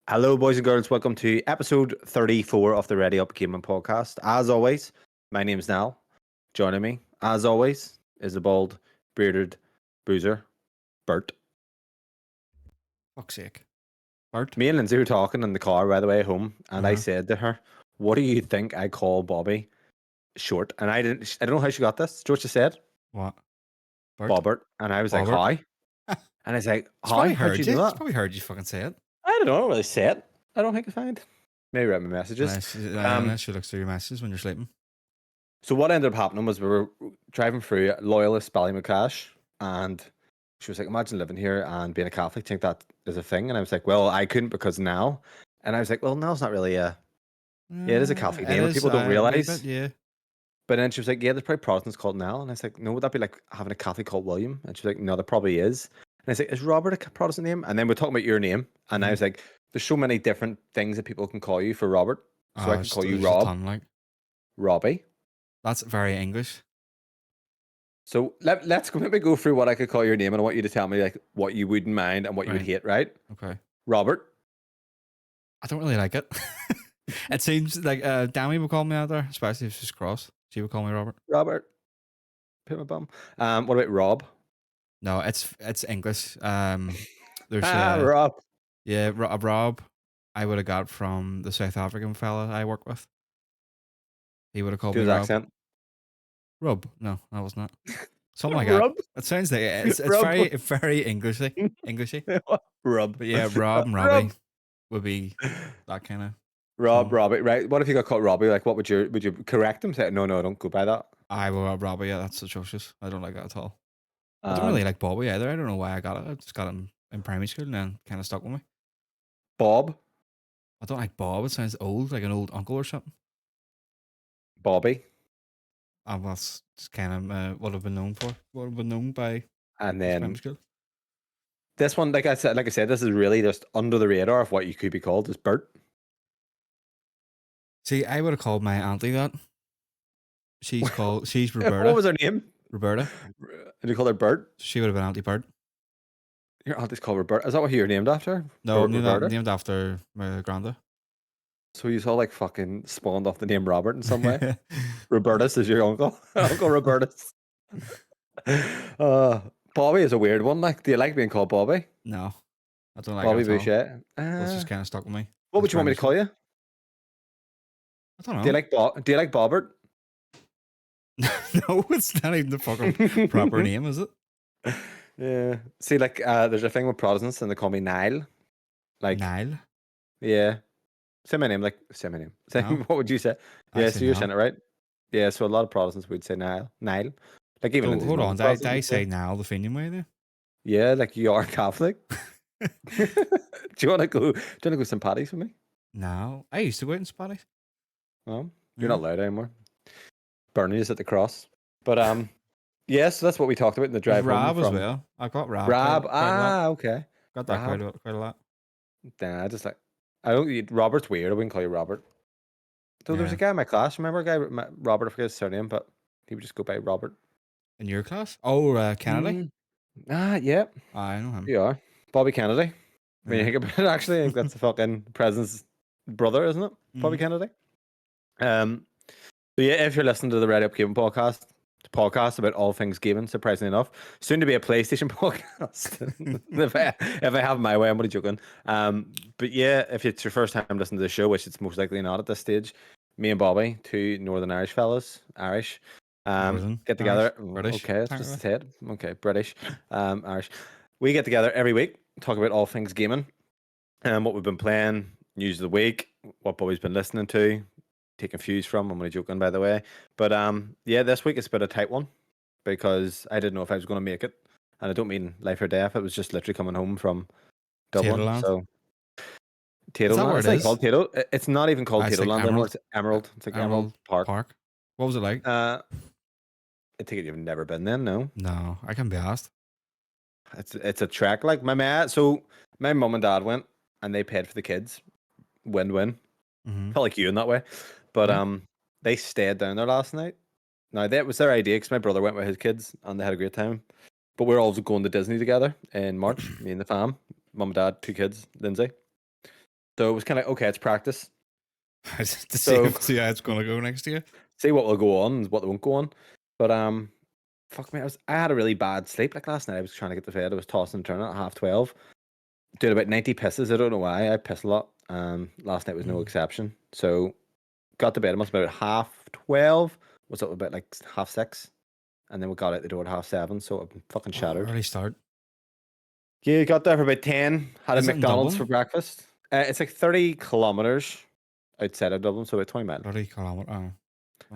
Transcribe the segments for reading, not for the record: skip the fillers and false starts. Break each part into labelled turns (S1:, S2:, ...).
S1: Hello, boys and girls. Welcome to episode 34 of the Ready Up Gaming podcast. As always, my name's Niall. Joining me, as always, is the bald, bearded bruiser, Bert.
S2: Fuck's sake. Bert?
S1: Me and Lindsay were talking in the car, by the way, home, and I
S2: Uh-huh.
S1: said to her, "What do you think I call Bobby short?" And I don't know how she got this. Do you know what she said?
S2: What? Bert?
S1: Bobbert. And I was like,
S2: Bobbert?
S1: "Hi." And I was like,
S2: He's
S1: "Hi,
S2: probably
S1: how'd
S2: heard
S1: you
S2: you.
S1: know
S2: He's
S1: that?"
S2: probably heard you fucking say it.
S1: I don't know. I don't really say it. I don't think I find. Maybe read my messages.
S2: Unless you look through your messages when you're sleeping.
S1: So what ended up happening was we were driving through Loyalist Ballymacash, and she was like, "Imagine living here and being a Catholic. Think that is a thing?" And I was like, "Well, I couldn't because now." And I was like, "Well, now's not really a yeah, it is a Catholic
S2: It
S1: name, but
S2: is
S1: people don't
S2: a wee bit,
S1: realize."
S2: yeah.
S1: But then she was like, "Yeah, there's probably Protestants called Nell," and I was like, "No, would that be like having a Catholic called William?" And she was like, "No, there probably is." And I was like, "Is Robert a Protestant name?" And then we're talking about your name, and I was like, "There's so many different things that people can call you for Robert, so I can call you
S2: There's a
S1: Rob,
S2: ton, like.
S1: Robbie."
S2: That's very English.
S1: So let's maybe go through what I could call your name, and I want you to tell me like what you wouldn't mind and what you would
S2: Right.
S1: hate, right?
S2: Okay.
S1: Robert.
S2: I don't really like it. It seems like Dammy would call me out there, especially if she's cross. She would call me Robert.
S1: Robert. Put my bum. What about Rob?
S2: No, it's English. There's
S1: Rob.
S2: Rob. I would have got from the South African fella I work with. He would have called
S1: Do
S2: me
S1: his
S2: Rob.
S1: accent.
S2: Rob? No, that was not. Something like that.
S1: Rub.
S2: It sounds like it's
S1: Rub.
S2: very Englishy.
S1: Rub.
S2: But yeah, Rob and Robbie would be that kind of.
S1: Robbie. Right. What if you got called Robbie? Like, what would you correct him? Say, no, don't go by that.
S2: I will Robbie. Yeah, that's atrocious. I don't like that at all. I don't really like Bobby either. I don't know why I got it. I just got it in primary school and then kind of stuck with me.
S1: Bob.
S2: I don't like Bob. It sounds old, like an old uncle or something.
S1: Bobby.
S2: That's kind of what I've been known for. What I've been known by.
S1: And
S2: primary
S1: then
S2: school.
S1: this one, like I said, this is really just under the radar of what you could be called is Bert.
S2: See, I would have called my auntie that. She's Roberta.
S1: What was her name?
S2: Roberta.
S1: Did you call her Bert?
S2: She would have been Auntie Bert.
S1: Your auntie's called Roberta. Is that what you're named after?
S2: No, named after my granda.
S1: So you all like fucking spawned off the name Robert in some way. Robertus is your uncle. Uncle Robertus. Bobby is a weird one. Like, do you like being called Bobby?
S2: No, I don't like
S1: Bobby
S2: it at all.
S1: Boucher.
S2: It's just kind of stuck with me.
S1: What would you want me to call you?
S2: I don't know.
S1: Do you like Bobbert?
S2: No, it's not even the fucking proper name, is it?
S1: Yeah. See, like, there's a thing with Protestants, and they call me Niall. Like
S2: Niall.
S1: Yeah. Say my name. Say my name. Say,
S2: No.
S1: what would you say? Yeah, so you're saying it right. Yeah, so a lot of Protestants would say Niall. Like even.
S2: Oh, hold on. Did I say Niall the Fenian way there?
S1: Yeah, like you are Catholic. Do you want to go some parties with me?
S2: No, I used to go out in Spanish.
S1: No, you're not allowed anymore. Bernie is at the cross. But yeah, so that's what we talked about in the drive
S2: Rab
S1: home.
S2: As well. I got Rab.
S1: Rab.
S2: Quite a lot.
S1: Okay.
S2: Got that quite a lot.
S1: Nah, just like I don't. Robert's weird. I wouldn't call you Robert. So there was a guy in my class. Remember a guy, Robert? I forget his surname, but he would just go by Robert.
S2: In your class? Oh, Kennedy.
S1: Yeah.
S2: I know him.
S1: You are Bobby Kennedy. When you think about it, actually, I think that's the fucking president's brother, isn't it? Bobby Kennedy. So yeah, if you're listening to the Ready Up Gaming podcast, the podcast about all things gaming, surprisingly enough, soon to be a PlayStation podcast. if I have my way, I'm only joking. But yeah, if it's your first time listening to the show, which it's most likely not at this stage, me and Bobby, two Northern Irish fellas, Irish, get together.
S2: British.
S1: Okay, that's just the head. Okay, British, Irish. We get together every week, talk about all things gaming, and what we've been playing, news of the week, what Bobby's been listening to, taking views from. I'm only joking, by the way. But yeah, this week it's been a tight one because I didn't know if I was going to make it, and I don't mean life or death. It was just literally coming home from Dublin.
S2: Tatoland.
S1: So Tatoland. It's called Tato. It's not even called Tatoland anymore. It's Emerald. It's like Emerald Park.
S2: What was it like?
S1: I take it you've never been then, no?
S2: No, I can be asked.
S1: It's a trek. Like my mum and dad went, and they paid for the kids. Win-win. Felt like you in that way. But they stayed down there last night. Now that was their idea because my brother went with his kids and they had a great time. But we're also going to Disney together in March. Me and the fam, mum, dad, two kids, Lindsay. So it was kind of okay. It's practice.
S2: To see
S1: So
S2: see how it's gonna go next year.
S1: see what will go on and what won't go on. But fuck me, I had a really bad sleep. Like last night, I was trying to get to bed. I was tossing and turning at 12:30. Doing about 90 pisses. I don't know why. I piss a lot. Last night was no exception. So got to bed. It must have been about 12:30. Was up about like 6:30, and then we got out the door at 7:30. So I'm fucking shattered.
S2: Early start.
S1: Yeah, got there for about 10. Had a
S2: Is it in
S1: McDonald's for
S2: Dublin?
S1: breakfast. It's like 30 kilometers outside of Dublin, so about 20 miles.
S2: 30 kilometer.
S1: I'm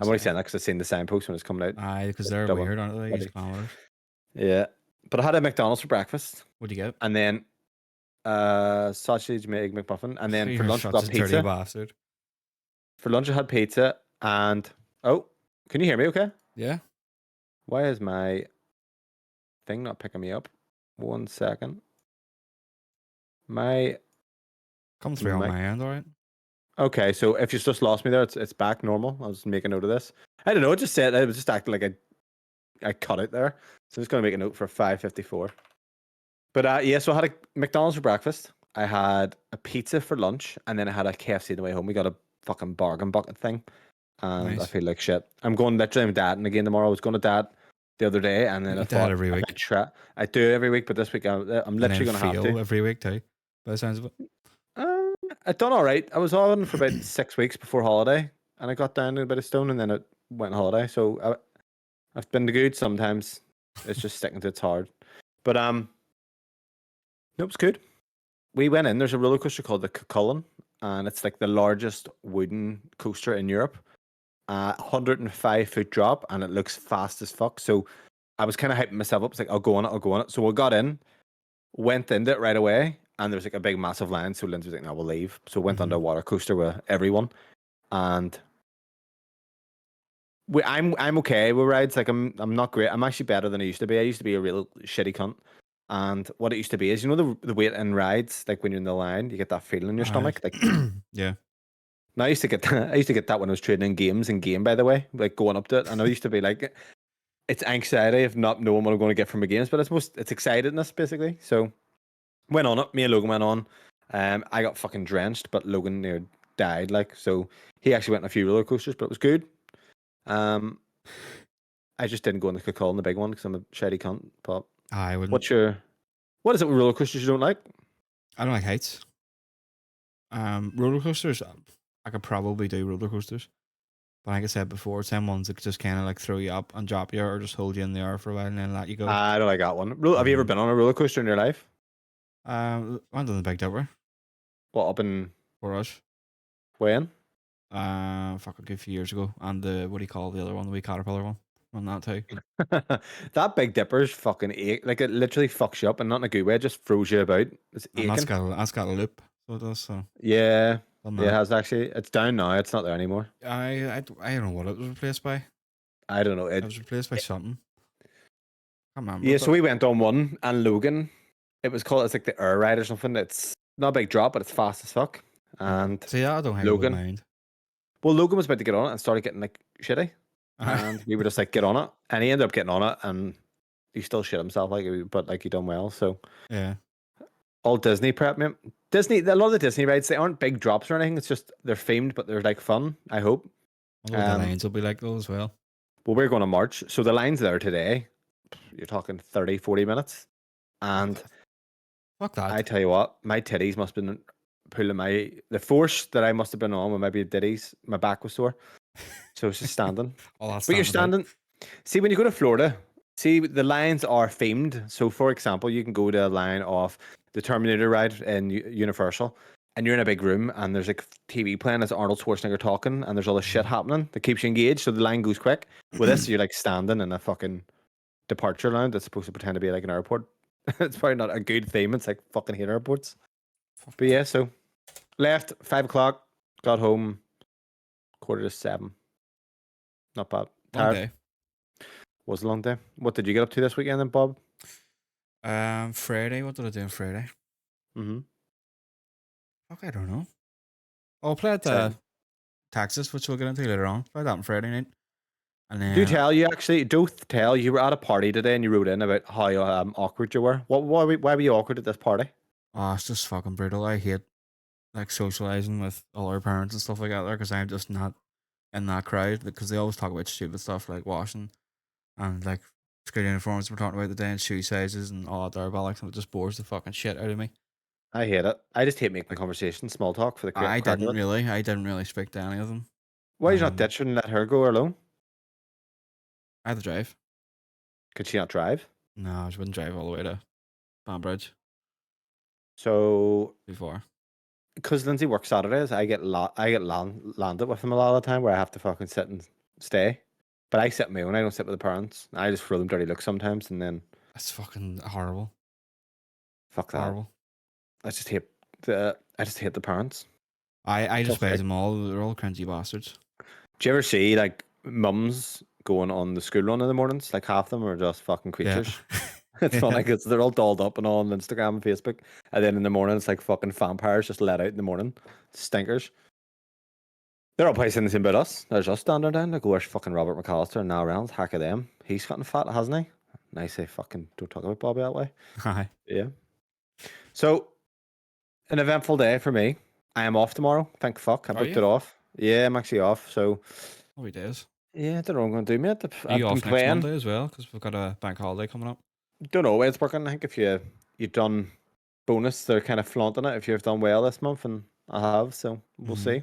S1: only saying that because I've seen the signpost when it's coming out.
S2: Aye, because they're
S1: Dublin.
S2: weird, aren't they?
S1: Bloody-
S2: These kilometers.
S1: Yeah, but I had a McDonald's for breakfast,
S2: What'd you get?
S1: and then sausage egg McMuffin, and then for
S2: You're
S1: lunch I
S2: such
S1: got
S2: a dirty
S1: pizza.
S2: bastard.
S1: For lunch I had pizza, and oh, can you hear me? Okay.
S2: Yeah.
S1: Why is my thing not picking me up? 1 second. My
S2: Come through on
S1: mic.
S2: my end, alright?
S1: Okay, so if you just lost me there, it's back normal. I'll just make a note of this. I don't know. It just said I was just acting like I cut it there. So I'm just gonna make a note for 5:54. But yeah, so I had a McDonald's for breakfast. I had a pizza for lunch, and then I had a KFC on the way home. We got a fucking bargain bucket thing, and I
S2: Nice.
S1: feel like shit. I'm going literally. I'm dating again tomorrow. I was going to dad the other day, and then
S2: You
S1: I
S2: dad
S1: thought
S2: every
S1: if
S2: week.
S1: I do it every week, but this week I'm
S2: And
S1: literally
S2: then
S1: gonna have
S2: fail
S1: to.
S2: every week too, by the sounds of it.
S1: I done all right. I was on for about 6 weeks before holiday, and I got down to a bit of stone, and then it went on holiday. So I've been good sometimes. It's just sticking to it's hard. But no, it's good. We went in. There's a roller coaster called the Cullen, and it's like the largest wooden coaster in Europe. 105-foot drop, and it looks fast as fuck. So I was kind of hyping myself up. It's like I'll go on it. I'll go on it. So we got in, went into it right away, and there was like a big massive line. So Lindsay was like, "No, we'll leave." So went on the water coaster with everyone, and I'm okay with rides. Like I'm not great. I'm actually better than I used to be. I used to be a real shitty cunt. And what it used to be is, the weight in rides, like when you're in the line, you get that feeling in your stomach. Like
S2: Yeah.
S1: now I used to get that. I used to get that when I was trading in games and game, by the way, like going up to it. And I used to be like, it's anxiety of not knowing what I'm going to get from the games, but it's excitedness basically. So went on it. Me and Logan went on. I got fucking drenched, but Logan near died. Like so, he actually went on a few roller coasters, but it was good. I just didn't go on the Coca-Cola in the big one because I'm a shitty cunt. But
S2: I wouldn't.
S1: what is it with roller coasters you don't like?
S2: I don't like heights. Roller coasters, I could probably do roller coasters. But like I said before, it's them ones that just kind of like throw you up and drop you or just hold you in the air for a while and then let you go.
S1: I don't like that one. Have you ever been on a roller coaster in your life?
S2: Went on the Big Dipper
S1: What, up in
S2: for us.
S1: when?
S2: Fuck, a good few years ago. And the, what do you call the other one? The wee caterpillar one. On that too.
S1: That Big Dipper's fucking ache. Like it literally fucks you up, and not in a good way. It just throws you about. It's
S2: And
S1: aching.
S2: that's got a loop. So it does. So
S1: Yeah,
S2: done
S1: it
S2: that.
S1: has actually. It's down now. It's not there anymore.
S2: I don't know what it was replaced by.
S1: I don't know.
S2: It was replaced by something. Can't remember.
S1: Yeah, so we went on one, and Logan, it's like the Air Ride or something. It's not a big drop, but it's fast as fuck. And
S2: see, I don't have
S1: Logan,
S2: mind.
S1: well, Logan was about to get on it and started getting like shitty, and we were just like, get on it, and he ended up getting on it, and he still shit himself, but like he done well. So
S2: Yeah.
S1: all Disney prep, man. A lot of the Disney rides, they aren't big drops or anything. It's just they're themed, but they're like fun. I hope.
S2: All the lines will be like those as well.
S1: Well, we're going to March, so the lines there today, you're talking 30, 40 minutes, and
S2: fuck that.
S1: I tell you what, my titties must have been pulling the force that I must have been on with maybe titties. My back was sore, so it's just standing. But you're standing. See, when you go to Florida, see the lines are themed. So, for example, you can go to a line of the Terminator ride in Universal, and you're in a big room, and there's like TV playing as Arnold Schwarzenegger talking, and there's all this shit happening that keeps you engaged. So the line goes quick. With this, you're like standing in a fucking departure lounge that's supposed to pretend to be like an airport. It's probably not a good theme. It's like fucking hate airports. But yeah, so left 5 o'clock, got home 6:45. Not bad.
S2: Long
S1: Tired.
S2: day.
S1: Was a long day. What did you get up to this weekend then, Bob?
S2: Friday. What did I do on Friday? Fuck, I don't know. I'll play at Texas, which we'll get into later on. Play that on Friday night. And then
S1: Do tell you were at a party today and you wrote in about how awkward you were. Why were you awkward at this party?
S2: oh, it's just fucking brutal. I hate like socializing with all our parents and stuff like that there, because I'm just not in that crowd, because they always talk about stupid stuff like washing and like school uniforms we're talking about today and shoe sizes and all that there bollocks, and it just bores the fucking shit out of me.
S1: I hate it. I just hate making
S2: Like
S1: conversation, small talk for the
S2: I
S1: crack of
S2: didn't
S1: it.
S2: really, I didn't really speak to any of them.
S1: Why you not ditch her and let her go alone?
S2: I had to drive.
S1: Could she not drive?
S2: No, I just wouldn't drive all the way to Banbridge.
S1: So,
S2: Too far.
S1: because Lindsay works Saturdays, I get landed with them a lot of the time where I have to fucking sit and stay. But I sit on my own. I don't sit with the parents. I just throw them dirty looks sometimes, and then
S2: That's fucking horrible.
S1: fuck that.
S2: Horrible.
S1: I just hate the parents.
S2: I
S1: Tough
S2: despise
S1: shit.
S2: them all. They're all cringy bastards.
S1: Do you ever see like mums going on the school run in the mornings? Like half of them are just fucking
S2: Yeah.
S1: creatures. It's
S2: Yeah.
S1: funny because they're all dolled up and all on Instagram and Facebook, and then in the morning it's like fucking vampires just let out in the morning. Stinkers. They're all probably saying the same about us. There's us standing down. Like, where's fucking Robert McAllister and now Reynolds? Hack of them. He's gotten fat, hasn't he? Nice. I fucking don't talk about Bobby that way.
S2: Hi.
S1: Yeah. So, an eventful day for me. I am off tomorrow. Thank fuck. I
S2: Are
S1: booked
S2: you?
S1: it off. Yeah, I'm actually off. So,
S2: Happy days.
S1: yeah, I don't know what I'm going to do, mate.
S2: Are you
S1: I've been
S2: off next
S1: playing.
S2: Monday as well? Because we've got a bank holiday coming up.
S1: Don't know why it's working. I think if you've done bonus, they're kind of flaunting it if you've done well this month, and I have. So, we'll see.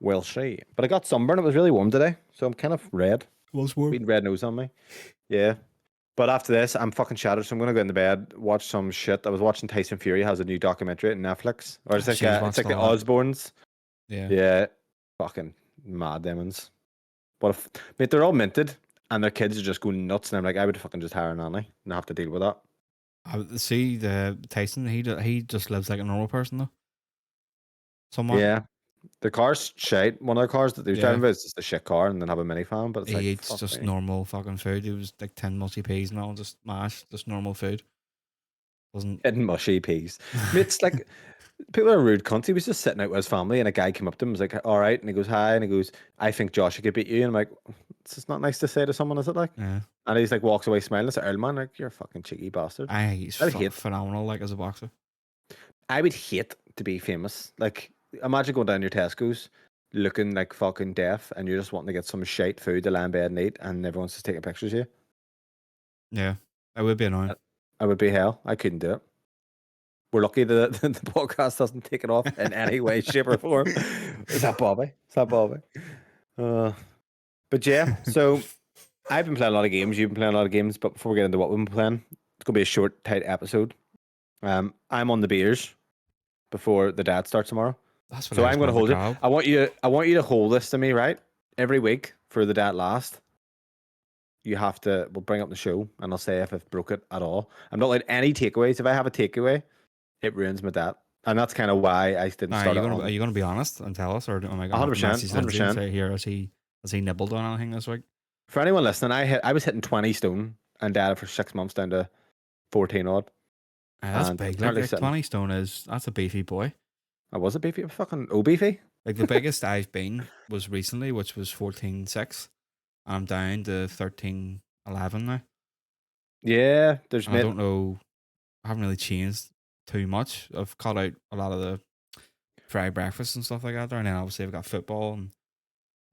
S1: We'll see. But I got sunburn. It was really warm today. So, I'm kind of red.
S2: It was warm.
S1: Been red nose on me. Yeah. But after this, I'm fucking shattered, so I'm gonna go into bed, watch some shit. I was watching Tyson Fury has a new documentary on Netflix, or it's
S2: Oh,
S1: like
S2: she's
S1: it's like the
S2: watched all that.
S1: Osbournes.
S2: Yeah.
S1: Yeah, fucking mad demons. What if, mate? They're all minted, and their kids are just going nuts, and I'm like, I would fucking just hire a nanny and have to deal with that.
S2: See the Tyson. He just lives like a normal person though. Somewhat.
S1: Yeah, the car's shite. One of the cars that they're
S2: Yeah.
S1: driving with is just a shit car, and then have a minifan. But it's
S2: He
S1: like,
S2: eats
S1: fuck
S2: just
S1: me.
S2: normal fucking food. He was like 10 musty peas and all, just mash, just normal food. Wasn't.
S1: Getting mushy peas. Mate, it's like people are rude cunts. He was just sitting out with his family, and a guy came up to him and was like, all right. And he goes, hi. And he goes, I think Josh could beat you. And I'm like, this is not nice to say to someone, is it? Like,
S2: Yeah.
S1: and he's like, walks away smiling. It's like, Earl, man, like, you're a fucking cheeky bastard.
S2: He's
S1: I would hate,
S2: phenomenal, like as a boxer.
S1: I would hate to be famous. Like, imagine going down your Tesco's looking like fucking deaf, and you're just wanting to get some shite food to lie in bed and eat, and everyone's just taking pictures of you.
S2: Yeah. That would be annoying.
S1: I would be hell. I couldn't do it. We're lucky that the podcast doesn't take it off in any way, shape, or form. Is that Bobby? Is that Bobby? But yeah, so I've been playing a lot of games. You've been playing a lot of games. But before we get into what we've been playing, it's gonna be a short, tight episode. I'm on the beers before the dad starts tomorrow.
S2: That's what
S1: So
S2: I was
S1: I'm gonna
S2: going
S1: hold
S2: to
S1: you.
S2: grab.
S1: I want you to hold this to me, right? Every week for the dad last. You have to. We'll bring up the show, and I'll say if I've broke it at all. I'm not letting any takeaways. If I have a takeaway, it ruins my dad, and that's kind of why I didn't start it
S2: Are
S1: on.
S2: you gonna be honest and tell us, or am I gonna have to
S1: 100%,
S2: message Lindsay and
S1: 100%.
S2: say here has he nibbled on anything this week?
S1: For anyone listening, I was hitting 20 stone and dad for 6 months down to 14 odd.
S2: That's
S1: And
S2: big.
S1: currently
S2: Like
S1: sitting.
S2: 20 stone that's a beefy boy.
S1: I was a beefy, fucking beefy.
S2: Like the biggest I've been was recently, which was 14.6. I'm down to 13.11 now.
S1: Yeah, there's
S2: And I don't know. I haven't really changed too much. I've cut out a lot of the fried breakfast and stuff like that there, and then obviously I've got football on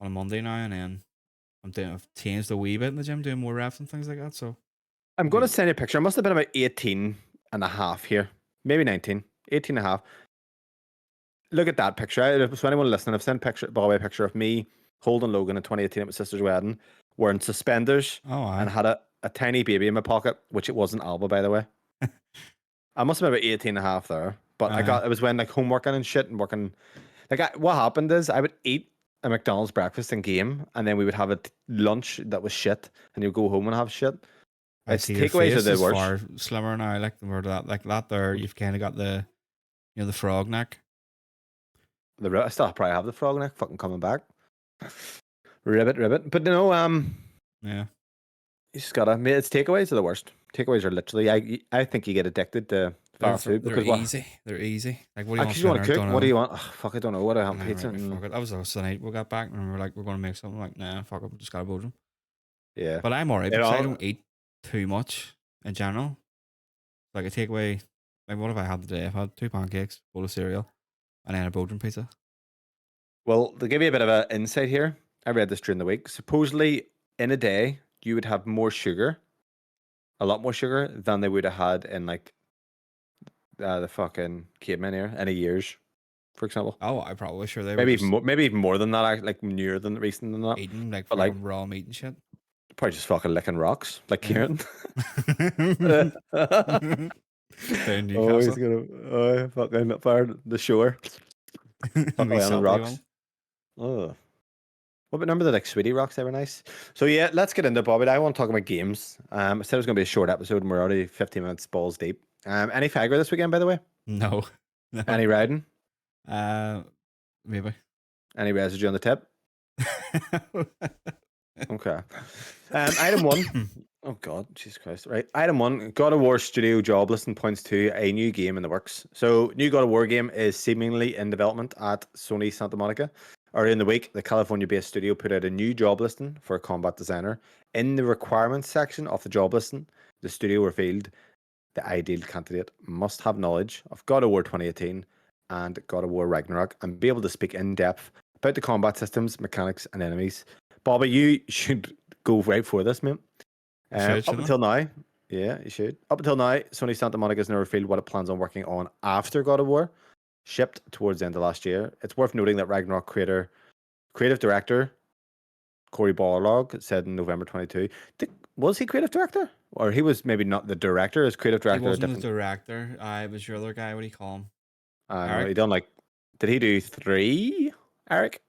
S2: a Monday now, and then I've changed a wee bit in the gym, doing more reps and things like that. So
S1: I'm going to send you a picture. I must have been about 18 and a half here. Maybe 19. 18 and a half. Look at that picture. So anyone listening, I've sent Bobby a picture of me holding Logan in 2018 at my sister's wedding, wearing suspenders, and had a tiny baby in my pocket, which it wasn't Alba, by the way. I must have been about 18 and a half there. But it was when like homeworking and shit and working. Like what happened is I would eat a McDonald's breakfast and game, and then we would have a lunch that was shit, and you'd go home and have shit.
S2: I
S1: It's
S2: see your
S1: takeaways
S2: face
S1: are the
S2: is
S1: worst.
S2: far slimmer now. Like the word like that there, you've kind of got the the frog neck.
S1: I still probably have the frog neck fucking coming back. Ribbit. But
S2: Yeah.
S1: you just gotta. It's takeaways are the worst. Takeaways are literally. I think you get addicted to fast food
S2: They're
S1: because
S2: easy. They're easy. Like what do you
S1: actually
S2: want
S1: want
S2: for
S1: to
S2: dinner?
S1: cook.
S2: Don't
S1: What do
S2: know.
S1: you want? Oh, fuck, I don't know. What do I have? Pizza.
S2: Right, fuck it. That was us tonight. We got back and we were like, we're gonna make something. Like, nah, fuck it. We just got a boat.
S1: Yeah.
S2: But I'm alright because I don't eat too much in general. Like a takeaway. Like what have I had today? I've had 2 pancakes, bowl of cereal, and then a Belgian pizza.
S1: Well, to give you a bit of an insight here, I read this during the week. Supposedly, in a day, you would have more sugar, a lot more sugar than they would have had in like the fucking caveman era in a years, for example.
S2: Oh, I'm probably sure they were just
S1: Maybe even more than that, like newer than recent than that.
S2: eating like
S1: But like
S2: fucking raw meat and shit.
S1: probably just fucking licking rocks, like
S2: Yeah.
S1: Kieran.
S2: Down
S1: Oh, he's
S2: Newcastle.
S1: gonna fucking up there the shore, fuck
S2: Wee
S1: away on the
S2: salty
S1: rocks.
S2: one.
S1: Oh. What about remember the like sweetie rocks? They were nice. So yeah, let's get into Bobby. I want to talk about games. I said it was gonna be a short episode, and we're already 15 minutes balls deep. Any Fagger this weekend, by the way?
S2: No.
S1: Any riding?
S2: Maybe.
S1: Any residue on the tip? Okay. Item one. Oh God, Jesus Christ! Right. Item one. God of War Studio job listing points to a new game in the works. So, new God of War game is seemingly in development at Sony Santa Monica. Earlier in the week, the California-based studio put out a new job listing for a combat designer. In the requirements section of the job listing, the studio revealed the ideal candidate must have knowledge of God of War 2018 and God of War Ragnarok and be able to speak in depth about the combat systems, mechanics, and enemies. Bobby, you should go right for this, mate. Up until now, yeah, you should. Up until now, Sony Santa Monica has never revealed what it plans on working on after God of War, shipped towards the end of last year. It's worth noting that Ragnarok creative director Corey Barlog said in November 22. Was he creative director? Or he was maybe not the director, as creative director.
S2: He wasn't the director. It was your other guy. What do you call him?
S1: No, he done like. Did he do 3, Eric?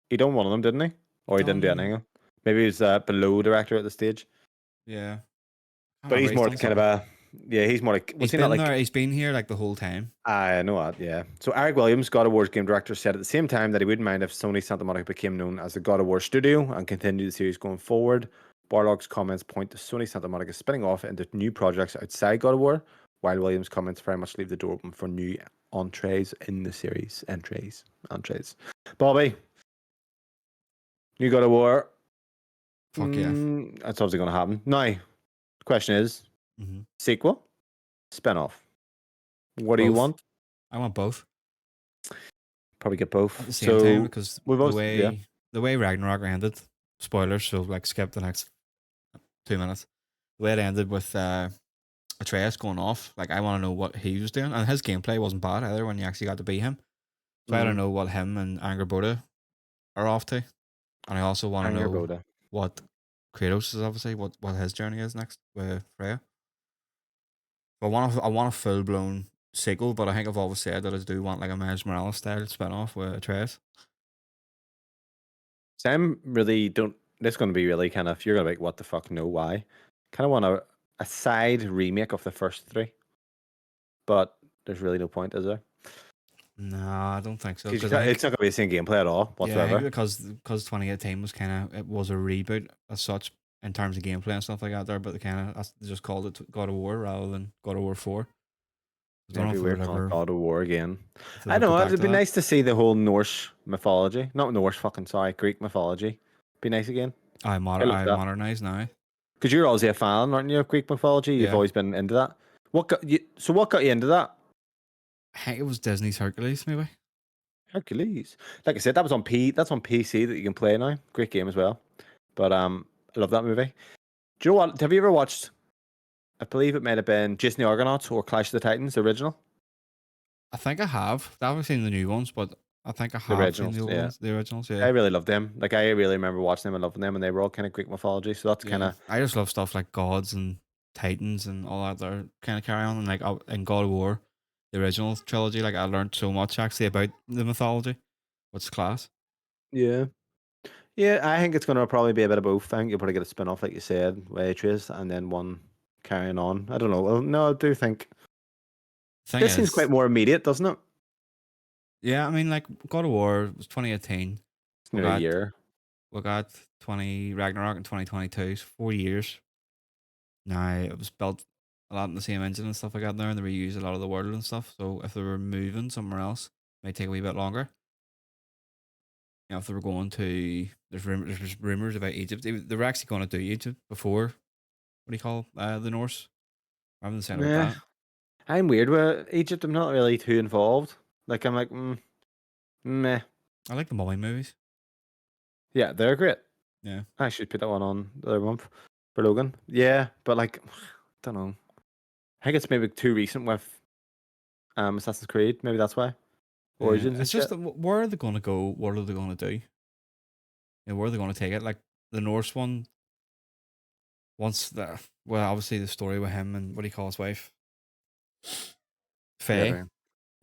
S1: He done one of them, didn't he? Or he didn't do anything. Maybe he's below director at the stage.
S2: Yeah.
S1: But he's more like kind of a. Yeah, he's more like.
S2: He's been there. He's been here like the whole time.
S1: I know that, yeah. So Eric Williams, God of War's game director, said at the same time that he wouldn't mind if Sony Santa Monica became known as the God of War studio and continued the series going forward. Barlog's comments point to Sony Santa Monica spinning off into new projects outside God of War, while Williams' comments very much leave the door open for new entrees in the series. Entrees. Bobby, new God of War.
S2: Fuck yeah.
S1: That's obviously going to happen. Now, the question is, sequel, spin-off. What do you want?
S2: I want both.
S1: Probably get both
S2: at the same time, because the way Ragnarok ended, spoilers, so like skip the next 2 minutes. The way it ended with Atreus going off, like I want to know what he was doing, and his gameplay wasn't bad either when you actually got to beat him. So I don't know what him and Angerboda are off to, and I also want to know what Kratos is obviously what his journey is next with Freya. I want a full blown sequel, but I think I've always said that I do want like a Miles Morales style spin off with Atreus.
S1: Sam really don't. This is going to be really kind of. You're going to be like, what the fuck? No, why? Kind of want a side remake of the first 3, but there's really no point, is there?
S2: No, I don't think so.
S1: It's not going to be the same gameplay at all whatsoever.
S2: Yeah, because 2018 was it was a reboot as such in terms of gameplay and stuff like that there, but they just called it God of War rather than God of War 4.
S1: I don't know if we're calling God of War again. I don't know. It'd be nice to see the whole Norse mythology, not Norse, Greek mythology. Be nice again.
S2: I modernize now.
S1: Because you're always a fan, aren't you, of Greek mythology? You've always been into that. What got you into that?
S2: I think it was Disney's Hercules, maybe.
S1: Hercules. Like I said, that's on PC that you can play now. Great game as well. But I love that movie. Do you know what? Have you ever watched? I believe it might have been Jason the Argonauts or Clash of the Titans, the original.
S2: I think I have. I haven't seen the new ones, but I think I have seen the old ones. The originals, yeah.
S1: I really loved them. Like I really remember watching them and loving them, and they were all kind of Greek mythology. So that's kind of.
S2: I just love stuff like gods and titans and all that. They're kind of carry on, and like in God of War, the original trilogy. Like I learned so much actually about the mythology. What's class?
S1: Yeah. Yeah, I think it's going to probably be a bit of both. I think you'll probably get a spin off, like you said, with Atreus, and then one carrying on. I don't know. Well, no, I do think. This seems quite more immediate, doesn't it?
S2: Yeah, I mean, like God of War was 2018.
S1: It's nearly a year.
S2: We got Ragnarok in 2022. 4 years. Now it was built a lot in the same engine and stuff like that there, and they reused a lot of the world and stuff. So if they were moving somewhere else, it might take a wee bit longer. You know, if they were going to, there's rumors about Egypt. They were actually going to do Egypt before. What do you call the Norse? Rather than saying about that.
S1: I'm weird with Egypt. I'm not really too involved. Like I'm like, Meh.
S2: I like the Mummy movies.
S1: Yeah, they're great.
S2: Yeah.
S1: I should put that one on the other month for Logan. Yeah, but like, don't know. I think it's maybe too recent with Assassin's Creed. Maybe that's why.
S2: Yeah.
S1: Origins and
S2: It's just
S1: shit.
S2: where are they going to go? What are they going to do? Where are they going to take it? Like the Norse one. Once well, obviously the story with him and what do you call his wife,
S1: Yeah,
S2: Faye.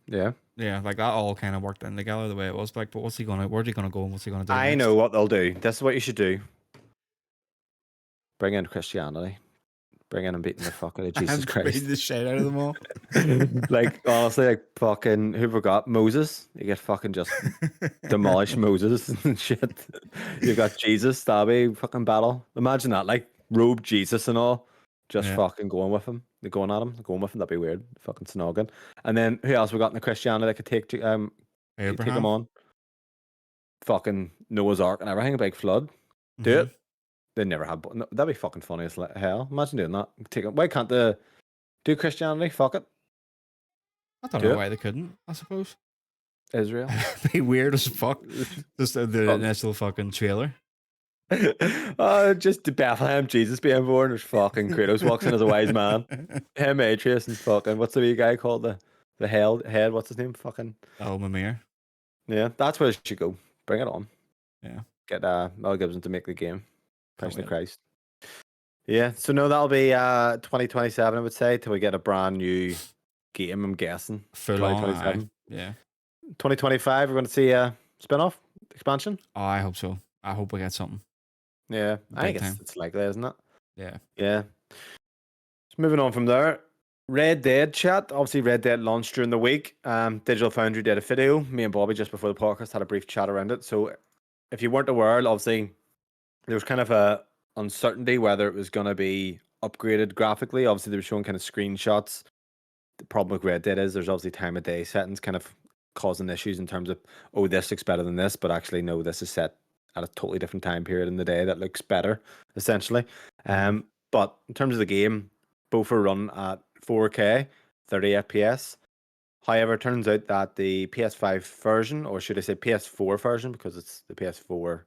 S1: yeah.
S2: Yeah, like that all kind of worked in together the way it was. Like, but where's he gonna go and what's he gonna do
S1: I
S2: next?
S1: know what they'll do. This is what you should do. Bring in Christianity. Bring in and beating the fuck out of Jesus
S2: And beat
S1: Christ.
S2: the shit out of them all.
S1: Like honestly, like fucking who forgot Moses? You get fucking just demolish Moses and shit. You've got Jesus, Stabby, fucking battle. Imagine that, like robe Jesus and all, just
S2: Yeah.
S1: fucking going with him. They're going at him, they're going with him. That'd be weird. Fucking snogging. And then who else we got in the Christianity that could take him
S2: Abraham.
S1: on? Fucking Noah's Ark and everything, a big flood. Do
S2: Mhm.
S1: it. They never had. No, that'd be fucking funny as hell. Imagine doing that. Why can't they do Christianity? Fuck it.
S2: I don't
S1: Do
S2: know
S1: it.
S2: why they couldn't. I suppose
S1: Israel.
S2: it'd be weird as fuck. Just the
S1: Fuck.
S2: initial fucking trailer.
S1: Just the Bethlehem Jesus being born. There's fucking Kratos walks in as a wise man. Him, Atreus, and fucking what's the wee guy called the head? What's his name? Fucking
S2: Oh, Mimir.
S1: yeah. That's where it should go. Bring it on.
S2: Yeah.
S1: Get Mel Gibson to make the game.
S2: Can't
S1: Passion of
S2: wait.
S1: Christ. Yeah. So no, that'll be 2027. I would say till we get a brand new game. I'm guessing
S2: Full on.
S1: 2027.
S2: Yeah.
S1: 2025. We're going to see a spin-off expansion.
S2: Oh, I hope so. I hope we get something.
S1: Yeah, I
S2: Big
S1: think
S2: time.
S1: it's likely, isn't it?
S2: Yeah.
S1: Yeah. So moving on from there, Red Dead chat. Obviously, Red Dead launched during the week. Digital Foundry did a video. Me and Bobby just before the podcast had a brief chat around it. So, if you weren't aware, obviously there was kind of a uncertainty whether it was going to be upgraded graphically. Obviously, they were showing kind of screenshots. The problem with Red Dead is there's obviously time of day settings kind of causing issues in terms of, oh, this looks better than this, but actually no, this is set at a totally different time period in the day that looks better, essentially.
S2: Mhm.
S1: But in terms of the game, both are run at 4K, 30 FPS. However, it turns out that the PS5 version, or should I say PS4 version, because it's the PS4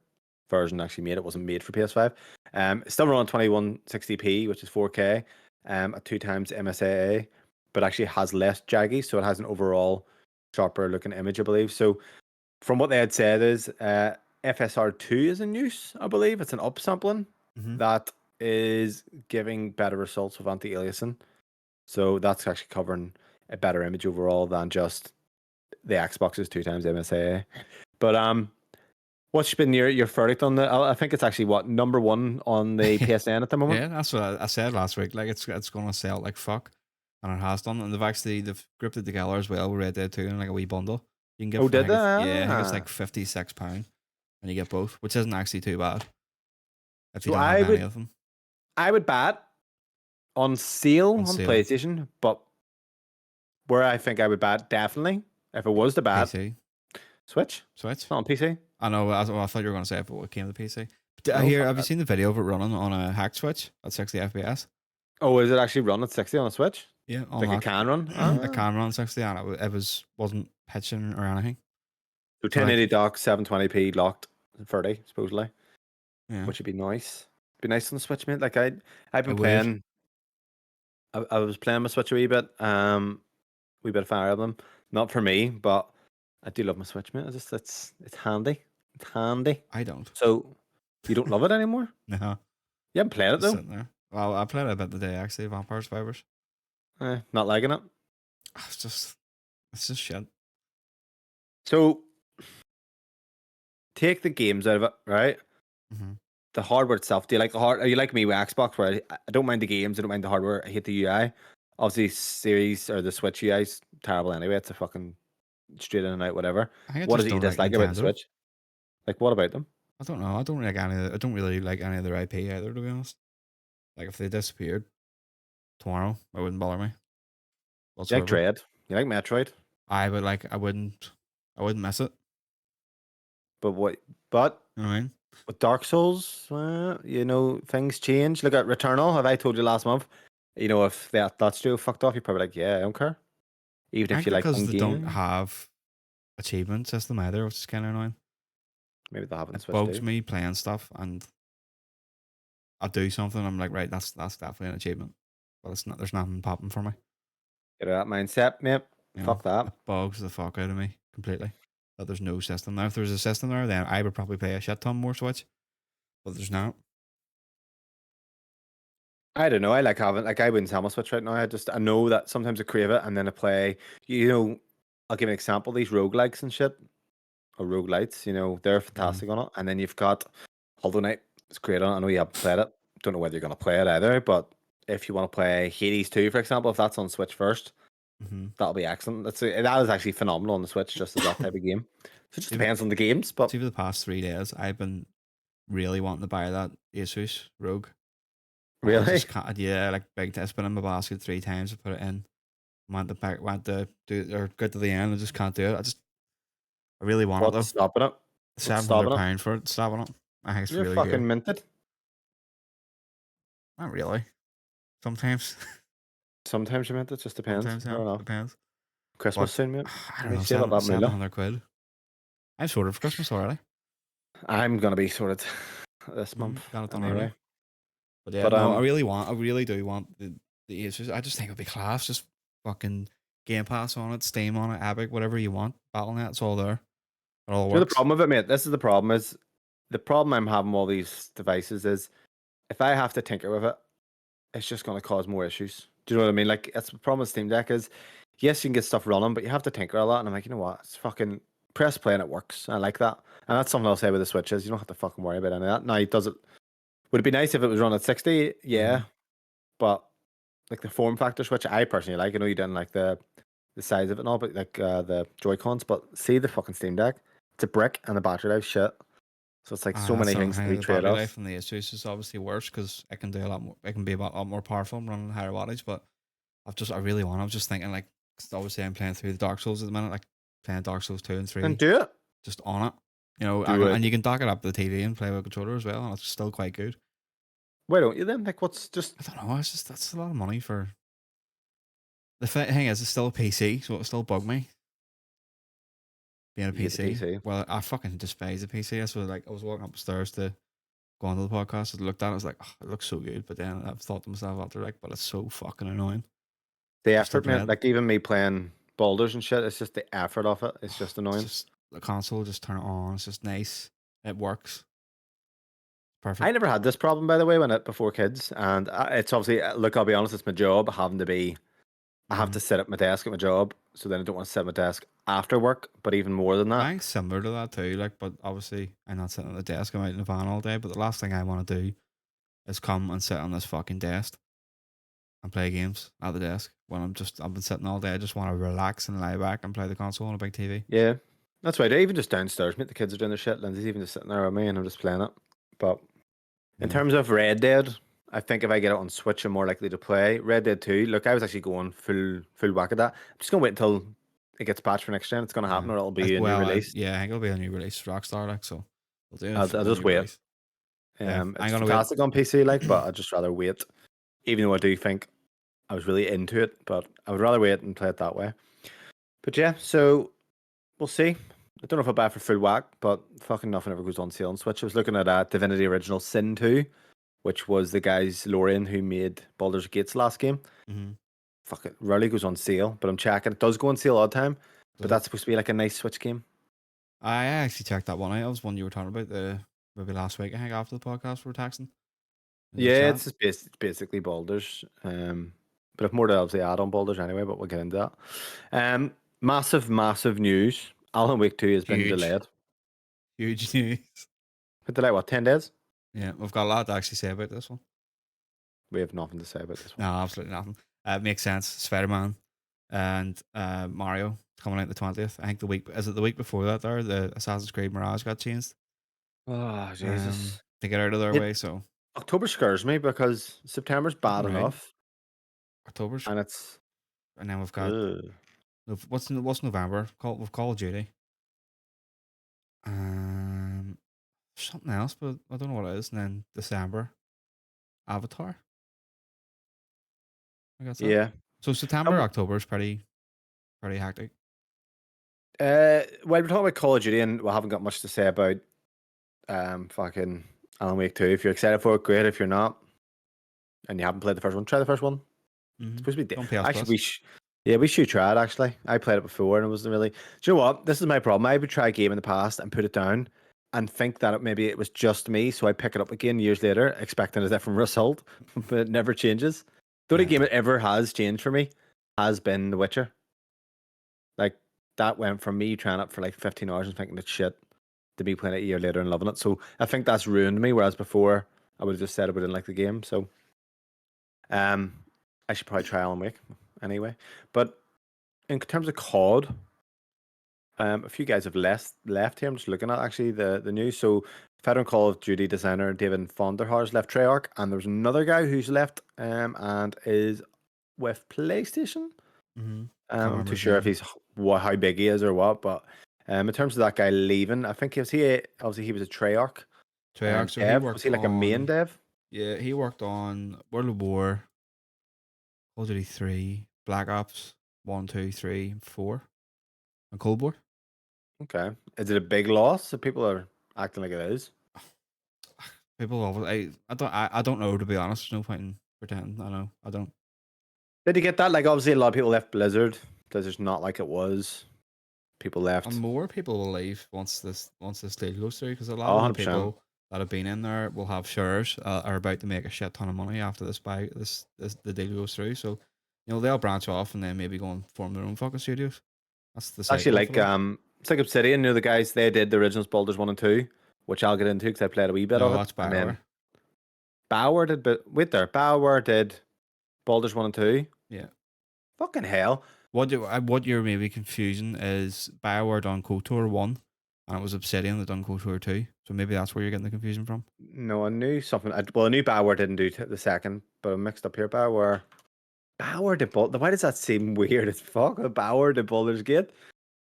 S1: version actually made it, wasn't made for PS5. It's still running 2160p, which is 4K, at 2 times MSAA, but actually has less jaggy, so it has an overall sharper looking image, I believe. So from what they had said is FSR2 is in use, I believe. It's an upsampling
S2: Mhm.
S1: that is giving better results with anti-aliasing. So that's actually covering a better image overall than just the Xbox's 2 times MSAA. But what's been your verdict on the? I think it's actually what number one on the PSN at the moment.
S2: Yeah, that's what I said last week. Like it's gonna sell like fuck, and it has done. And they've grouped it together as well with Red Dead 2 in like a wee bundle. You can get
S1: Oh,
S2: for, I
S1: did
S2: think
S1: they?
S2: it's, yeah, I think it's
S1: Ah.
S2: like £56, and you get both, which isn't actually too bad if you
S1: So
S2: don't have any of them
S1: I would bet on sale
S2: on
S1: on
S2: sale.
S1: PlayStation, but where I think I would bet definitely if it was to bet
S2: PC,
S1: Switch,
S2: Switch.
S1: not on PC.
S2: I know. I thought you were gonna say if it came to PC. But
S1: No, fuck
S2: have you
S1: that.
S2: seen the video of it running on a hack Switch at 60 FPS?
S1: Oh, is it actually run at 60 on a Switch?
S2: Yeah,
S1: Like it
S2: unlocked.
S1: can run?
S2: It can run 60, and wasn't pitching or anything.
S1: So
S2: So like,
S1: 1080 dock, 720p locked, 30 supposedly,
S2: yeah,
S1: which would be nice. Be nice on the Switch, mate. Like I've been
S2: it would.
S1: playing. I was playing my Switch a wee bit. Wee bit of Fire Emblem. Not for me, but I do love my Switch, mate. It's handy. It's handy.
S2: I don't.
S1: So you don't love it anymore?
S2: No,
S1: You haven't played it
S2: just
S1: though.
S2: sitting there. Well, I played it a bit today actually. Vampire Survivors.
S1: Not liking it.
S2: It's just shit.
S1: So take the games out of it, right?
S2: Mm-hmm.
S1: The hardware itself. Do you like the hard? Are you like me with Xbox, where I don't mind the games, I don't mind the hardware. I hate the UI. Obviously, Series or the Switch UI is terrible anyway. It's a fucking straight in and out, whatever.
S2: I think I
S1: What is
S2: just
S1: it you
S2: don't like
S1: dislike about the
S2: Nintendo.
S1: Switch? Like, what about them?
S2: I don't know. I don't like any. I don't really like any of their IP either, to be honest. Like if they disappeared tomorrow, it wouldn't bother me
S1: You like
S2: whatsoever.
S1: Dread? You like Metroid?
S2: I wouldn't miss it.
S1: But what? But
S2: You know what I mean?
S1: with Dark Souls, things change. Look at Returnal. Have I told you last month? If that studio fucked off, you're probably like, yeah, I don't care. Even
S2: I
S1: if
S2: think
S1: you like
S2: because
S1: one
S2: they don't
S1: game.
S2: have achievement system either, which is kind of annoying.
S1: Maybe they haven't
S2: It
S1: switched
S2: bugs
S1: to.
S2: me playing stuff, and I do something. I'm like, right, that's definitely an achievement, but it's not. There's nothing popping for me.
S1: Get out of that mindset, mate.
S2: You know,
S1: Fuck that.
S2: it bugs the fuck out of me completely. That there's no system now. If there's a system there, then I would probably play a shit ton more Switch. But there's not.
S1: I don't know. I like having I wouldn't sell my Switch right now. I know that sometimes I crave it and then I play. I'll give an example. These roguelikes and shit, or roguelites, they're fantastic on it. And then you've got Hollow Knight. It's great on it. I know you haven't played it. Don't know whether you're gonna play it either. But if you want to play Hades 2, for example, if that's on Switch first, that'll be excellent. That is actually phenomenal on the Switch, just as that type of game. So it just depends on the games. But
S2: See, for the past 3 days, I've been really wanting to buy that Asus Rogue. I
S1: really,
S2: just can't, yeah, like big. It's been in my basket 3 times. I put it in. Want to do or get to the end. I just can't do it. I really want it
S1: what's
S2: though.
S1: stopping it? What's stopping it?
S2: £700 for it. Stopping it. I think it's
S1: You're
S2: really
S1: fucking
S2: good.
S1: minted.
S2: Not really. Sometimes.
S1: Sometimes you mint it. Just depends.
S2: Sometimes,
S1: I
S2: yeah.
S1: don't know.
S2: Depends.
S1: Christmas
S2: But
S1: soon, mate.
S2: I don't know.
S1: Save up that moolah.
S2: £700. I've sorted for Christmas already.
S1: I'm gonna be sorted this month
S2: Got it done
S1: anyway.
S2: early. But yeah,
S1: But
S2: no, I really do want the Asus. I just think it would be class. Just fucking Game Pass on it, Steam on it, Epic, whatever you want. Battle.net, it's all there. It all
S1: you know the
S2: works.
S1: problem with it, mate. This is the problem. Is the problem I'm having with all these devices is if I have to tinker with it, it's just gonna cause more issues. Do you know what I mean? Like that's the problem with Steam Deck is, yes, you can get stuff running, but you have to tinker a lot. And I'm like, you know what? It's fucking press play and it works. I like that. And that's something I'll say with the Switch is you don't have to fucking worry about any of that. Now, does it? Would it be nice if it was run at 60? Yeah, but like the form factor Switch, I personally like. I know you didn't like the size of it and all, but like the Joy Cons. But see the fucking Steam Deck, it's a brick and the battery life shit. So it's like so many things to be
S2: The
S1: trade
S2: battery
S1: off.
S2: life on the Asus is obviously worse because it can do a lot more. It can be a lot more powerful and running higher wattage. But I really want. I was just thinking like, 'cause obviously I'm playing through the Dark Souls at the minute, like playing Dark Souls 2 and 3,
S1: And do it.
S2: just on it.
S1: Do it.
S2: And you can dock it up to the TV and play with a controller as well, and it's still quite good.
S1: Why don't you then? Like, what's just?
S2: I don't know. It's just that's a lot of money for. The thing is, it's still a PC, so it'll still bug me being a
S1: You hate the
S2: PC.
S1: PC.
S2: Well, I fucking despise a PC. That's what like I was walking upstairs to go onto the podcast. I looked at it, I was like, oh, it looks so good. But then I've thought to myself after like, but it's so fucking annoying.
S1: The
S2: Just to
S1: effort,
S2: play
S1: man.
S2: it.
S1: Like even me playing boulders and shit, it's just the effort of it. It's just
S2: It's
S1: annoying.
S2: just the console, just turn it on. It's just nice. It works. Perfect.
S1: I never had this problem, by the way, before kids, and it's obviously look. I'll be honest, it's my job having to be. I have to sit at my desk at my job, so then I don't want to sit at my desk after work. But even more than that,
S2: I'm similar to that too. Like, but obviously I'm not sitting at the desk. I'm out in the van all day. But the last thing I want to do is come and sit on this fucking desk and play games at the desk when I've been sitting all day. I just want to relax and lie back and play the console on a big TV.
S1: yeah, that's right. Even just downstairs, mate, the kids are doing their shit. Lindsay's even just sitting there with me, and I'm just playing it. But in terms of Red Dead, I think if I get it on Switch, I'm more likely to play Red Dead 2. Look, I was actually going full whack at that. I'm just gonna wait until it gets patched for next gen. It's gonna happen, or it'll be a new release.
S2: Yeah, I think it'll be a new release, Rockstar, like, so we'll do
S1: I'll
S2: a
S1: just
S2: new
S1: wait.
S2: release. Yeah, I'm
S1: It's
S2: gonna wait.
S1: fantastic on PC, like, but I'd just rather wait. Even though I do think I was really into it, but I would rather wait and play it that way. But yeah, so we'll see. I don't know if I'll buy it for full whack, but fucking nothing ever goes on sale on Switch. I was looking at Divinity Original Sin 2, which was the guys Lorian who made Baldur's Gate's last game. Fuck it, rarely goes on sale, but I'm checking. It does go on sale all the time, but that's supposed to be like a nice Switch game.
S2: I actually checked that one out. That was one you were talking about maybe last week. I think after the podcast we were texting.
S1: Yeah, it's just basically Baldur's. But if more to obviously add on Baldur's anyway, but we'll get into that. Massive news. Alan Wake 2 has been delayed.
S2: Huge news.
S1: Been delayed, what, 10 days?
S2: Yeah, we've got a lot to actually say about this one.
S1: We have nothing to say about this one.
S2: No, absolutely nothing. It makes sense. Spider-Man and Mario coming out the 20th. I think the week before that there, the Assassin's Creed Mirage got changed.
S1: Oh, Jesus.
S2: To get out of their way, so
S1: October scares me because September's bad enough.
S2: October's,
S1: and it's
S2: and then we've got what's November? We've Call of Duty. Something else, but I don't know what it is. And then December, Avatar. I guess that.
S1: Yeah.
S2: So September, October is pretty hectic.
S1: Well, we're talking about Call of Duty, and we haven't got much to say about fucking Alan Wake 2. If you're excited for it, great. If you're not, and you haven't played the first one, try the first one. It's supposed to be
S2: On PS
S1: actually
S2: Plus.
S1: we should try it. Actually, I played it before, and it wasn't really. Do you know what? This is my problem. I would try a game in the past and put it down, and think that maybe it was just me, so I pick it up again years later, expecting a different result, but it never changes. The only
S2: Yeah.
S1: game that ever has changed for me has been The Witcher. Like that went from me trying it for like 15 hours and thinking it's shit to me playing it a year later and loving it. So I think that's ruined me. Whereas before I would have just said I wouldn't like the game. So I should probably try Alan Wake anyway. But in terms of COD, a few guys have left here. I'm just looking at actually the news. So veteran Call of Duty designer David Fonderhaar's left Treyarch, and there's another guy who's left and is with PlayStation. I'm not too sure if he's how big he is or what, but in terms of that guy leaving, I think obviously he was a Treyarch.
S2: Treyarch, so he
S1: dev.
S2: worked
S1: Was he like a main dev?
S2: Yeah, he worked on World of War, Call of Duty 3, Black Ops 1, 2, 3, 4, and Cold War.
S1: Okay. Is it a big loss? So people are acting like it is.
S2: People always, I don't know, to be honest. There's no point in pretending. I know. I don't.
S1: Did you get that? Like obviously a lot of people left Blizzard. Blizzard's not like it was. People left.
S2: And more people will leave once this deal goes through, because a lot
S1: Oh,
S2: of the
S1: 100%.
S2: people that have been in there will have shares, are about to make a shit ton of money after the deal goes through. So, they'll branch off and then maybe go and form their own fucking studios. That's the cycle.
S1: Actually, like it's like Obsidian. The guys they did the originals Baldur's 1 and 2, which I'll get into because I played a wee bit of it.
S2: That's
S1: And then
S2: BioWare.
S1: BioWare did, but wait there, BioWare did Baldur's 1 and 2.
S2: Yeah.
S1: Fucking hell.
S2: What you're maybe confusing is BioWare done KOTOR 1, and it was Obsidian that done KOTOR 2. So maybe that's where you're getting the confusion from.
S1: No, I knew something. I knew BioWare didn't do the second, but I'm mixed up here. BioWare did Baldur's. Why does that seem weird as fuck? BioWare did Baldur's Gate.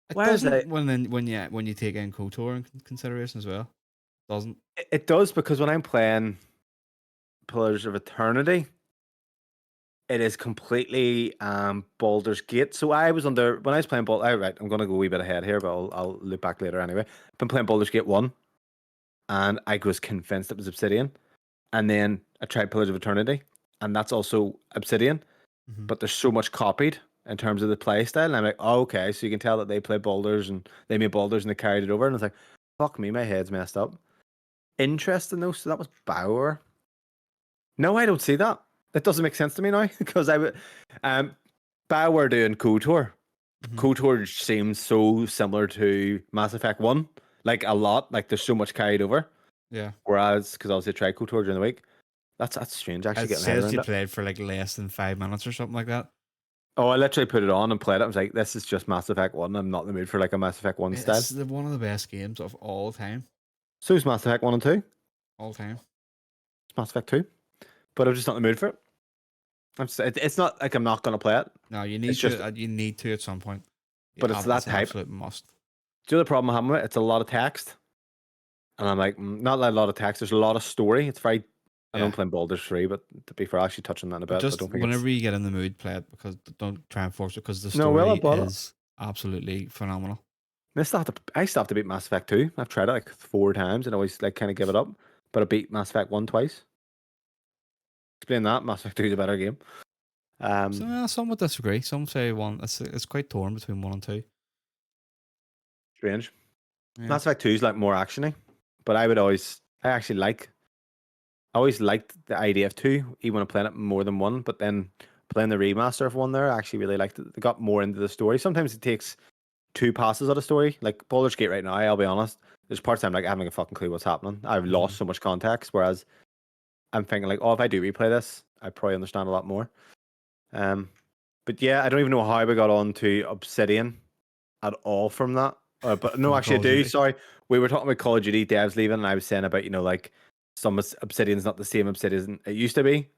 S2: It
S1: Why is
S2: doesn't
S1: that?
S2: when you take in KOTOR in consideration as well. It doesn't.
S1: It does, because when I'm playing Pillars of Eternity, it is completely Baldur's Gate. So I was when I was playing right, I'm gonna go a wee bit ahead here, but I'll look back later anyway. I've been playing Baldur's Gate 1, and I was convinced it was Obsidian. And then I tried Pillars of Eternity, and that's also Obsidian. But there's so much copied in terms of the play style. And I'm like, oh, okay, so you can tell that they play Boulders and they made Boulders and they carried it over. And it's like, fuck me, my head's messed up. Interesting though, so that was Bauer. No, I don't see that. That doesn't make sense to me now because I would Bauer doing KOTOR. KOTOR seems so similar to Mass Effect 1. Like a lot. Like there's so much carried over.
S2: Yeah.
S1: Whereas, because obviously I tried KOTOR during the week. That's strange. Actually,
S2: It
S1: getting my head
S2: says
S1: around
S2: you
S1: it.
S2: played for like less than 5 minutes or something like that.
S1: Oh, I literally put it on and played it. I was like, this is just Mass Effect 1. I'm not in the mood for like a Mass Effect 1 style.
S2: It's one of the best games of all time.
S1: So is Mass Effect 1 and 2.
S2: All time.
S1: It's Mass Effect 2. But I'm just not in the mood for it. It's not like I'm not going to play it.
S2: No, you need you need to at some point.
S1: But it's that type.
S2: Absolute must.
S1: Do you know the problem I'm having with it? It's a lot of text. And I'm like, not like a lot of text. There's a lot of story. It's very... I don't play Baldur's 3, but to be fair, I'll actually touch on that in a bit.
S2: Just
S1: I don't think
S2: whenever you get in the mood, play it, because don't try and force it, because the
S1: I
S2: story
S1: bought
S2: is absolutely phenomenal.
S1: I still have to beat Mass Effect 2. I've tried it like 4 times and always like kind of give it up. But I beat Mass Effect 1 twice. Explain that. Mass Effect 2 is a better game.
S2: So, some would disagree. Some say 1. It's quite torn between 1 and 2.
S1: Strange.
S2: Yeah.
S1: Mass Effect 2 is like more actiony. But I always liked the idea of 2, even when I played it more than 1. But then playing the remaster of 1 there, I actually really liked it. They got more into the story. Sometimes it takes 2 passes of the story. Like Baldur's Gate right now, I'll be honest. There's parts I'm like, I haven't a fucking clue what's happening. I've lost so much context. Whereas I'm thinking like, oh, if I do replay this, I probably understand a lot more. But yeah, I don't even know how we got on to Obsidian at all from that. But no, actually, I do. Sorry, we were talking about Call of Duty devs leaving, and I was saying about like some Obsidian's not the same Obsidian it used to be.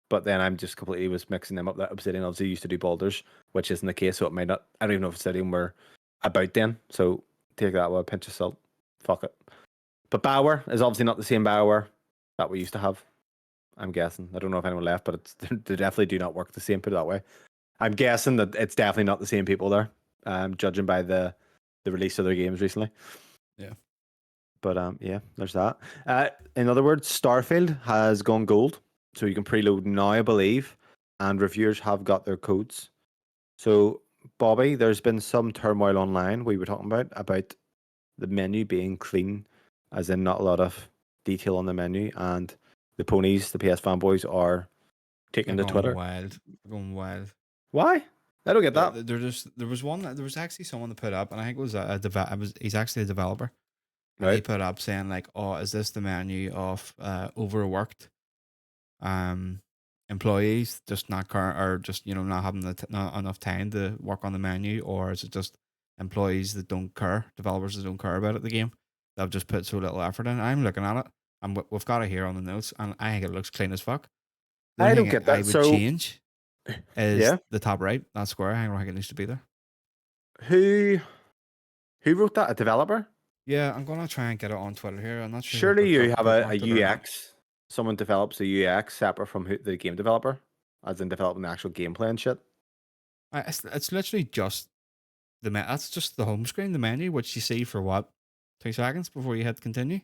S1: But then I'm just completely was mixing them up. That Obsidian obviously used to do Baldur's, which isn't the case, so it might not. I don't even know if Obsidian were about then. So take that with a pinch of salt. Fuck it. But BioWare is obviously not the same BioWare that we used to have. I'm guessing. I don't know if anyone left, but they definitely do not work the same. Put it that way. I'm guessing that it's definitely not the same people there. Judging by the the release of their games recently.
S2: Yeah.
S1: But yeah, there's that. In other words, Starfield has gone gold, so you can preload now, I believe, and reviewers have got their codes. So, Bobby, there's been some turmoil online we were talking about the menu being clean, as in not a lot of detail on the menu, and the Ponies, the PS fanboys, are taking
S2: They're
S1: to
S2: going
S1: Twitter.
S2: wild. They're going wild.
S1: Why? I don't get that.
S2: They're just there was actually someone that put up, and I think it was he's actually a developer, and he
S1: Right.
S2: put up saying like, oh, is this the menu of overworked employees just not current or just not having not enough time to work on the menu, or is it just employees that don't care, developers that don't care about it, the game, that have just put so little effort in? I'm looking at it, and we've got it here on the notes, and I think it looks clean as fuck. The
S1: I
S2: only
S1: don't
S2: thing
S1: get
S2: I
S1: that.
S2: would
S1: So,
S2: change is
S1: yeah,
S2: the top right, that square. I don't think it needs to be there.
S1: who wrote that? A developer?
S2: Yeah, I'm gonna try and get it on Twitter here. I'm not sure if
S1: Surely you have a
S2: bookmarked it or not.
S1: UX. Someone develops a UX separate from the game developer, as in developing the actual gameplay and shit.
S2: It's literally just that's just the home screen, the menu, which you see for what 2 seconds before you hit continue.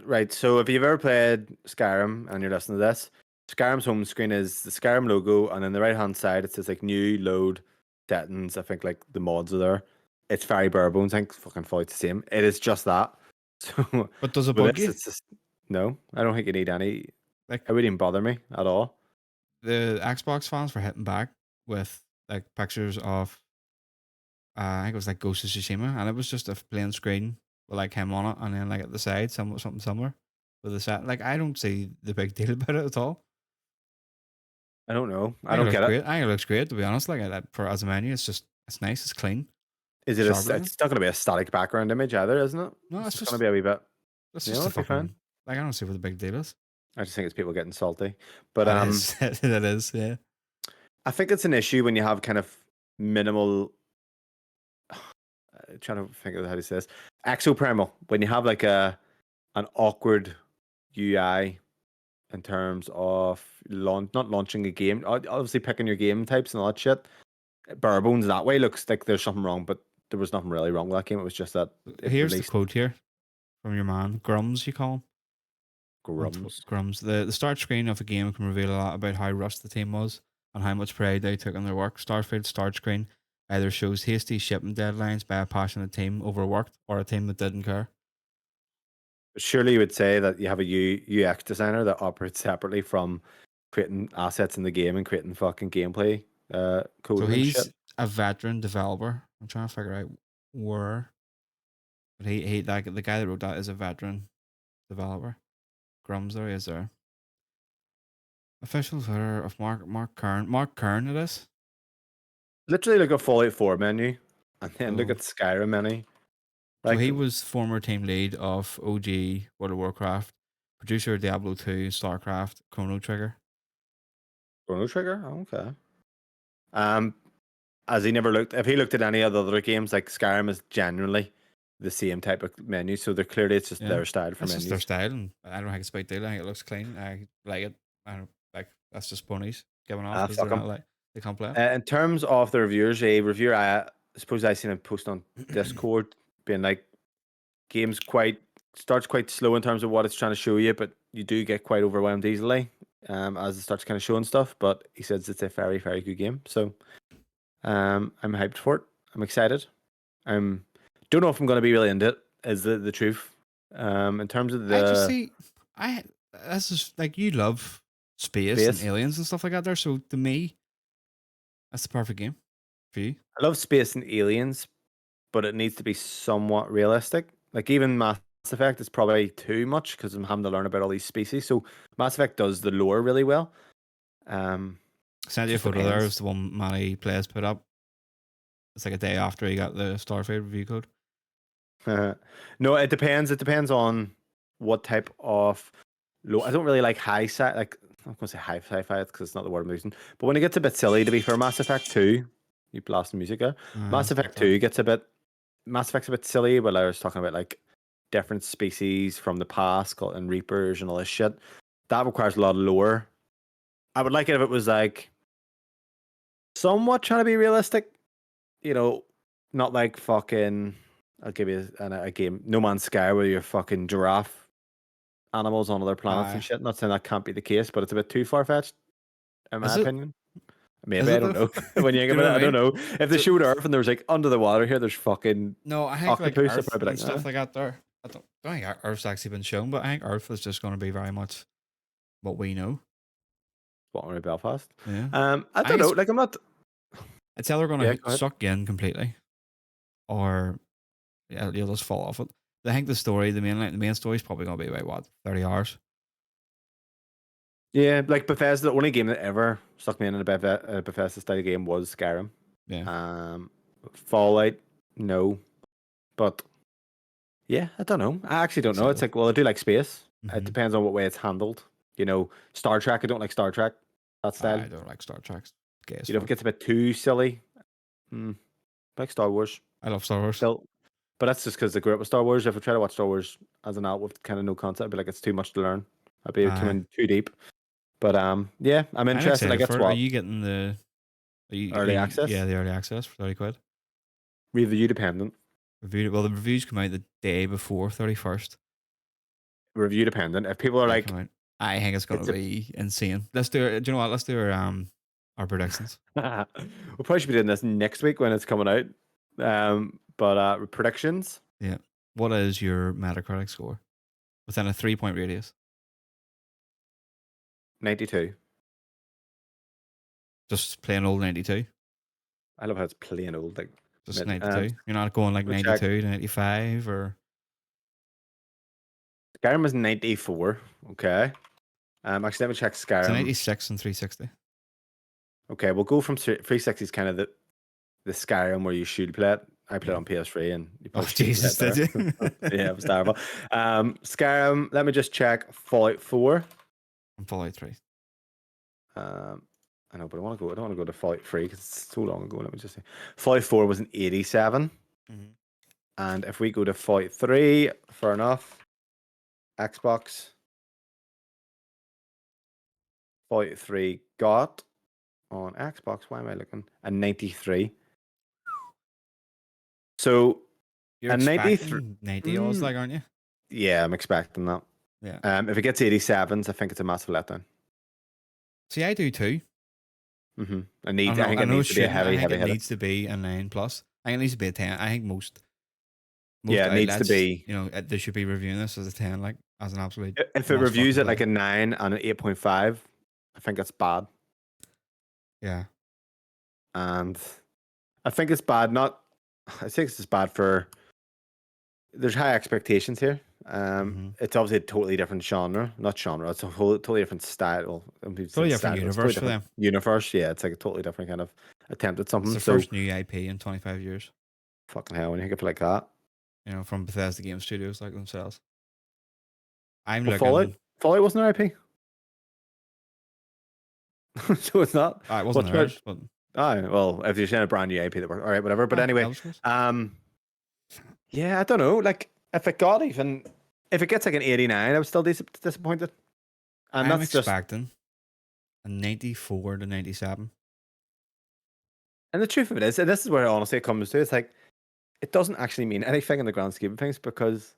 S1: Right. So if you've ever played Skyrim and you're listening to this, Skyrim's home screen is the Skyrim logo, and on the right hand side it says like new load settings. I think like the mods are there. It's very bare bones. I think fucking fully it's the same. It is just that. So
S2: But does it
S1: with
S2: bug
S1: this,
S2: you?
S1: it's just no. I don't think you need any.
S2: Like
S1: It wouldn't even bother me at all.
S2: the Xbox fans were hitting back with like pictures of I think it was like Ghost of Tsushima, and it was just a plain screen with like him on it, and then like at the side something similar with the set. Like I don't see the big deal about it at all.
S1: I don't know. I
S2: I think it
S1: don't
S2: looks
S1: get it.
S2: great. I think it looks great, to be honest. Like for as a menu, it's nice, it's clean,
S1: Is it
S2: sharp looking.
S1: it's not going to be a static background image either, isn't it?
S2: No,
S1: It's
S2: it's
S1: just going
S2: just
S1: to be a wee bit.
S2: it's
S1: You
S2: just
S1: know,
S2: a
S1: it'll be fine.
S2: fucking like I don't see what the big deal is.
S1: I just think it's people getting salty. But
S2: It is. It is. Yeah.
S1: I think it's an issue when you have kind of minimal. Trying to think of how to say this. Exoprimal. When you have like an awkward UI in terms of not launching a game. Obviously, picking your game types and all that shit. Bare bones that way looks like there's something wrong, but there was nothing really wrong with that game. It was just that it
S2: Here's the
S1: released
S2: quote here from your man Grums. You call him
S1: grums.
S2: Grums. The start screen of a game can reveal a lot about how rushed the team was and how much pride they took in their work. Starfield start screen either shows hasty shipping deadlines by a passionate team overworked or a team that didn't care.
S1: Surely you would say that you have a UX designer that operates separately from creating assets in the game and creating fucking gameplay
S2: So
S1: coding and shit.
S2: he's a veteran developer. I'm trying to figure out where, but he like the guy that wrote that is a veteran developer. Grums there he is there. Official Twitter of Mark Kern. Mark Kern it is.
S1: Literally look at Fallout 4 menu and then look
S2: So,
S1: at Skyrim menu.
S2: so
S1: Like
S2: he was former team lead of OG World of Warcraft, producer of Diablo 2, StarCraft, Chrono Trigger.
S1: Chrono Trigger? Oh, okay. As he never looked if he looked at any of the other games, like Skyrim is genuinely the same type of menu. So they're clearly it's just
S2: Yeah.
S1: their style for
S2: That's just their
S1: menus.
S2: style, and I don't think it's a big deal. I think it looks clean. I like it. I don't like that's just ponies giving off because
S1: Fuck
S2: they're
S1: 'em.
S2: not like they can't play it.
S1: In terms of the reviewers, a reviewer I suppose I seen a post on Discord being like game's starts quite slow in terms of what it's trying to show you, but you do get quite overwhelmed easily as it starts kind of showing stuff. But he says it's a very, very good game. So I'm hyped for it. I'm excited. Don't know if I'm going to be really into it, is the truth. In terms of
S2: I just
S1: the
S2: see this is like you love space and
S1: space,
S2: aliens and stuff like that there. So to me, that's the perfect game for you.
S1: I love space and aliens, but it needs to be somewhat realistic. Like even Mass Effect is probably too much because I'm having to learn about all these species. So Mass Effect does the lore really well.
S2: Sent you a
S1: Just
S2: photo there.
S1: depends.
S2: Is the one Manny Plays put up. It's like a day after he got the Starfield review code.
S1: No, it depends. It depends on what type of low. I don't really like high sci. Like I'm gonna say high sci-fi because it's not the word I'm using. But when it gets a bit silly, to be fair, Mass Effect 2, you blasting music there. Mass
S2: Got
S1: Effect
S2: that.
S1: 2 gets a bit. Mass Effect's a bit silly, but I was talking about like different species from the past and Reapers and all this shit. That requires a lot of lore. I would like it if it was like somewhat trying to be realistic. You know, not like fucking I'll give you a game, No Man's Sky, where you're fucking giraffe animals on other planets and
S2: Aye.
S1: shit. Not saying that can't be the case, but it's a bit too far fetched, in my
S2: Is it?
S1: opinion.
S2: Is
S1: Maybe, I
S2: it
S1: don't
S2: though?
S1: know. When you
S2: Do
S1: think
S2: you know
S1: about
S2: what
S1: it, I
S2: I
S1: don't
S2: mean?
S1: know. If they
S2: So,
S1: showed Earth and there was like under the water here, there's fucking
S2: no, I think like
S1: octopus, I'd
S2: Earth
S1: probably be
S2: and
S1: like,
S2: stuff like that there. I don't think Earth's actually been shown, but I think Earth is just going to be very much what we know.
S1: what were Belfast?
S2: Yeah.
S1: I
S2: I
S1: don't
S2: think
S1: know. Like, I'm not.
S2: it's either going
S1: Yeah,
S2: to
S1: go ahead.
S2: suck you in completely, or you'll just fall off it. I think the main story is probably going to be about what 30 hours.
S1: Yeah, like Bethesda, the only game that ever stuck me in a Bethesda style game was Skyrim.
S2: Yeah.
S1: Fallout, no, but yeah, I don't know. I actually don't know. It's
S2: Excited.
S1: like, well, I do like space. It
S2: Mhm.
S1: depends on what way it's handled. Star Trek. I don't like Star Trek. That style.
S2: I don't like Star Trek. Gay as
S1: If it
S2: fuck.
S1: gets a bit too silly, I like Star Wars
S2: I love Star Wars.
S1: still. But that's just because I grew up with Star Wars. If I try to watch Star Wars as an adult with kind of no concept, I'd be like, it's too much to learn. I'd be coming too deep. But yeah, I'm
S2: I'm
S1: interested. Like,
S2: excited
S1: that's
S2: for it. Are
S1: what
S2: you getting the?
S1: early access,
S2: the early access for 30 quid.
S1: review dependent.
S2: Well, the reviews come out the day before 31st.
S1: Review dependent. If people are
S2: They
S1: like,
S2: come out. I think it's going
S1: it's
S2: to be insane. Let's do it. Do you know what? Let's do our predictions.
S1: we'll probably should be doing this next week when it's coming out. But predictions.
S2: Yeah. What is your Metacritic score within a 3-point radius?
S1: 92.
S2: Just plain old 92.
S1: I love how it's plain old. Like,
S2: Just
S1: mid-
S2: 92. You're not going like
S1: we'll check.
S2: 92 to 95 or.
S1: Skyrim was 94. Okay. Actually, let me check
S2: It's a
S1: Skyrim.
S2: 96 and 360.
S1: Okay, we'll go from 360 is kind of the Skyrim where you should play it. I played
S2: Yeah.
S1: on PS3 and you
S2: Oh,
S1: probably should play
S2: Jesus,
S1: it
S2: did
S1: there.
S2: you?
S1: Yeah, it was terrible. Skyrim, let me just check Fallout 4.
S2: And Fallout 3.
S1: I know, but I don't want to go to Fallout 3 because it's so long ago. Let me just say Fallout 4 was an 87.
S2: Mhm.
S1: And if we go to Fallout 3, fair enough. Xbox. Fallout 3 got on Xbox. Why am I looking? A 93. So
S2: You're
S1: a 93.
S2: expecting 90 odds, like, aren't you?
S1: Yeah, I'm expecting that.
S2: Yeah.
S1: If it gets 87s, I think it's a massive letdown.
S2: See, I do too.
S1: I think
S2: I
S1: it
S2: know
S1: needs to be a heavy
S2: I think it
S1: hitter.
S2: needs to be a 9 plus. I think it needs to be a 10. I think most
S1: Yeah, it needs to
S2: outlets,
S1: be.
S2: they should be reviewing this as a 10, like as an absolute.
S1: If it
S2: must
S1: reviews
S2: fucking
S1: it like
S2: play.
S1: a 9 and an 8.5, I think that's bad.
S2: Yeah.
S1: And I think it's bad. I think it's just bad for. There's high expectations here. It's obviously a totally different genre. Not genre. It's a totally different style.
S2: Totally different universe for them.
S1: Universe, yeah. It's like a totally different kind of attempt at something.
S2: It's the first new IP in 25 years.
S1: Fucking hell, when you think of it like that.
S2: From Bethesda Game Studios, like themselves. I'm
S1: Well,
S2: looking.
S1: Fallout wasn't an IP. So it's not.
S2: It wasn't theirs, but
S1: well, if you're saying a brand new IP that works, all right, whatever. But anyway, yeah, I don't know. Like, if it gets like an 89, I was still disappointed. And
S2: I'm
S1: that's
S2: expecting a 94 to 97.
S1: And the truth of it is, and this is where honestly it comes to, it's like, it doesn't actually mean anything in the grand scheme of things, because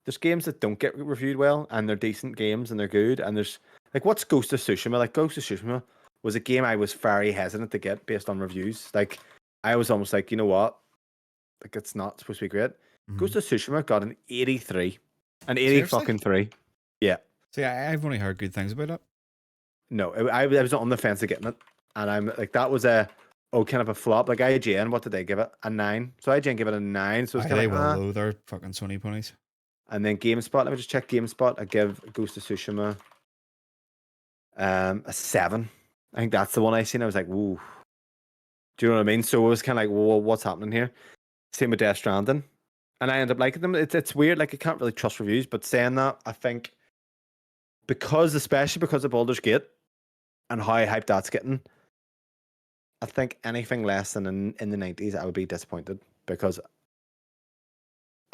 S1: there's games that don't get reviewed well and they're decent games and they're good. And there's like, what's Ghost of Tsushima? Like, Ghost of Tsushima was a game I was very hesitant to get based on reviews. Like, I was almost like, you know what? Like, it's not supposed to be great. Ghost of Tsushima got an 83. An 80 fucking 3. Yeah.
S2: See, I've only heard good things about it.
S1: No, I was on the fence of getting it. And I'm like, that was kind of a flop. Like, IGN, what did they give it? A 9. So IGN gave it a 9. So it's kind of like,
S2: though. They're fucking Sony ponies.
S1: And then GameSpot, let me just check GameSpot. I give Ghost of Tsushima a 7. I think that's the one I seen. I was like, woo. Do you know what I mean? So it was kind of like, whoa, what's happening here? Same with Death Stranding. And I end up liking them. It's weird. Like, I can't really trust reviews. But saying that, I think especially because of Baldur's Gate and how hyped that's getting, I think anything less than in the 90s, I would be disappointed, because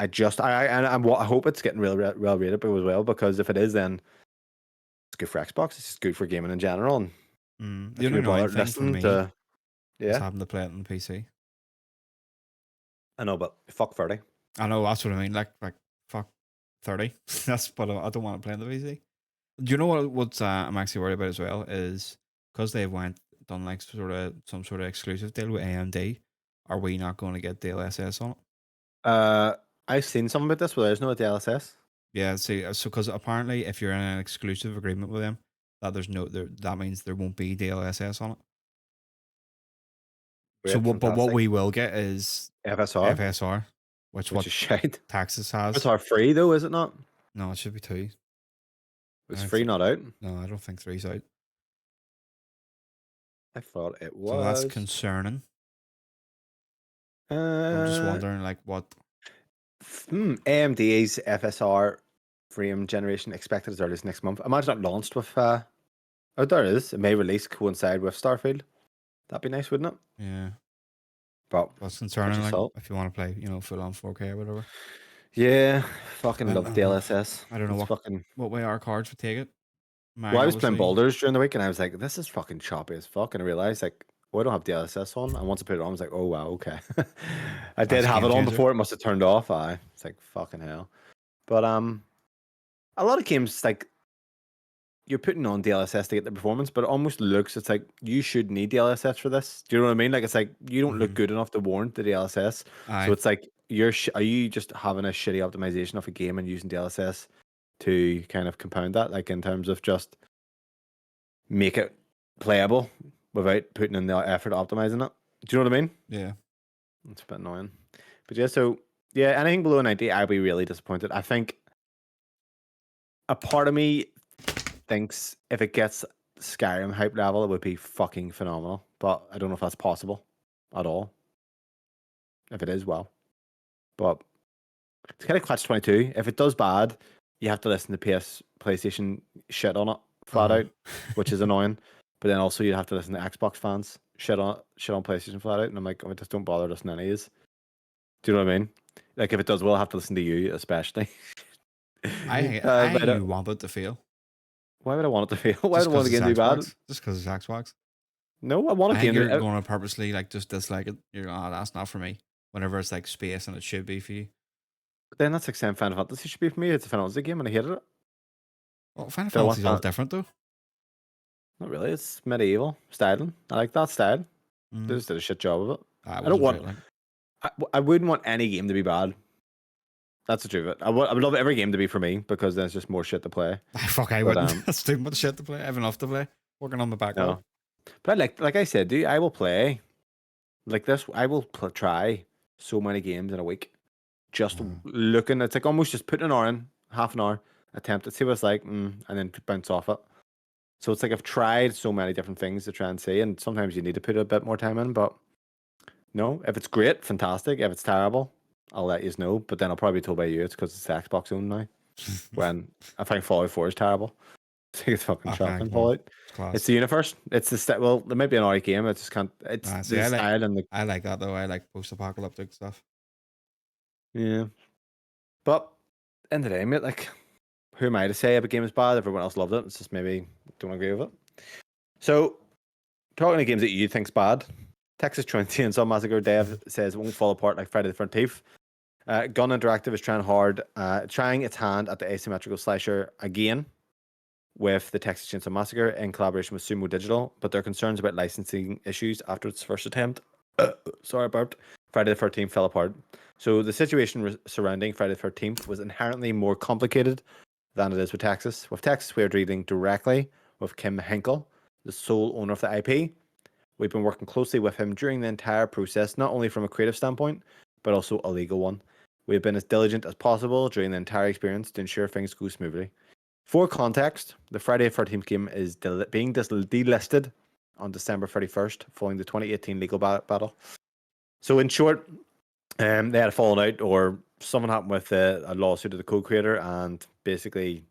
S1: I hope it's getting real well rated as well, because if it is, then it's good for Xbox. It's just good for gaming in general. And
S2: the only annoying thing for me is having to play it on the PC.
S1: I know, but fuck 30.
S2: I know that's what I mean. Like fuck 30. That's but I don't want to play on the PC. Do you know what I'm actually worried about as well is because they've done like some sort of exclusive deal with AMD. Are we not going to get DLSS on it?
S1: I've seen something about this, but there's no DLSS.
S2: Yeah, see, so because apparently if you're in an exclusive agreement with them, that means there won't be DLSS on it. So
S1: Great,
S2: but what
S1: fantastic.
S2: we will get is
S1: FSR,
S2: FSR, which
S1: which is shite.
S2: Texas has.
S1: FSR free though, is it not?
S2: No, it should be 2.
S1: It's free, not out.
S2: No, I don't think 3's out.
S1: I thought it was.
S2: So that's concerning. I'm just wondering, like, what.
S1: AMD's FSR frame generation expected as early as next month. Imagine that launched with. Oh, there it is. It may release coincide with Starfield. That'd be nice, wouldn't it?
S2: Yeah.
S1: But
S2: that's concerning. Like, if you want to play, full on 4K or whatever.
S1: Yeah, fucking love DLSS.
S2: I don't know what way our cards would take it.
S1: Well, I was playing Boulders during the week, and I was like, "This is fucking choppy as fuck." And I realized, like, I don't have DLSS on. And once I put it on, I was like, "Oh wow, okay." I did have it on before; it must have turned off. It's like fucking hell. But a lot of games like you're putting on DLSS to get the performance, but it almost looks it's like you should need DLSS for this. Do you know what I mean? Like it's like you don't look good enough to warrant the DLSS. So it's like are you just having a shitty optimization of a game and using DLSS to kind of compound that, like in terms of just make it playable without putting in the effort optimizing it? Do you know what I mean?
S2: Yeah.
S1: It's a bit annoying. But yeah, so yeah, anything below 90, I'd be really disappointed. I think a part of me thinks if it gets Skyrim hype level, it would be fucking phenomenal. But I don't know if that's possible at all. If it is, well. But it's kind of catch-22. If it does bad, you have to listen to PlayStation shit on it flat out, which is annoying. But then also you have to listen to Xbox fans shit on PlayStation flat out. And I'm like, oh, just don't bother listening to any of these. Do you know what I mean? Like if it does well, I'll have to listen to you, especially.
S2: I want it to fail.
S1: Why would I want it to fail? Why would I want the game to be bad?
S2: Just because it's Xbox.
S1: No, I want a game.
S2: You're going to purposely like just dislike it. You're that's not for me. Whenever it's like space and it should be for you.
S1: But then that's like saying Final Fantasy should be for me. It's a Final Fantasy game and I hated it.
S2: Well, Final Fantasy's all different though.
S1: Not really. It's medieval styling. I like that style. They just did a shit job of it. I don't want. I wouldn't want any game to be bad. That's the truth of it. I would love every game to be for me because then it's just more shit to play.
S2: I wouldn't. That's too much shit to play. I have enough to play. Working on my backlog.
S1: No. But like I said, dude, I will play like this. I will try so many games in a week. Just looking, it's like almost just putting an hour in, half an hour, attempt it, see what it's like, and then bounce off it. So it's like I've tried so many different things to try and see, and sometimes you need to put a bit more time in. But no, if it's great, fantastic. If it's terrible, I'll let you know. But then I'll probably be told by you it's because it's Xbox owned now. When I think Fallout 4 is terrible. I think it's fucking shocking. Fallout. It's the universe. It's the well, there might be an alright game. I just can't. It's the style and the.
S2: I like that though. I like post-apocalyptic stuff.
S1: Yeah, but end of the day, mate, like, who am I to say if a game is bad? Everyone else loved it. It's just maybe don't agree with it. So, talking to games that you think's bad, Texas Chainsaw Massacre Dev says it won't fall apart like Friday the 13th. Gun Interactive is trying its hand at the asymmetrical slasher again with the Texas Chainsaw Massacre in collaboration with Sumo Digital, but there are concerns about licensing issues after its first attempt. Sorry, burped. Friday the 13th fell apart. So the situation surrounding Friday the 13th was inherently more complicated than it is with Texas. With Texas, we are dealing directly with Kim Henkel, the sole owner of the IP. We've been working closely with him during the entire process, not only from a creative standpoint, but also a legal one. We have been as diligent as possible during the entire experience to ensure things go smoothly. For context, the Friday the 13th game is being delisted on December 31st, following the 2018 legal battle. So in short, they had a falling out, or something happened with a lawsuit of the co-creator, and basically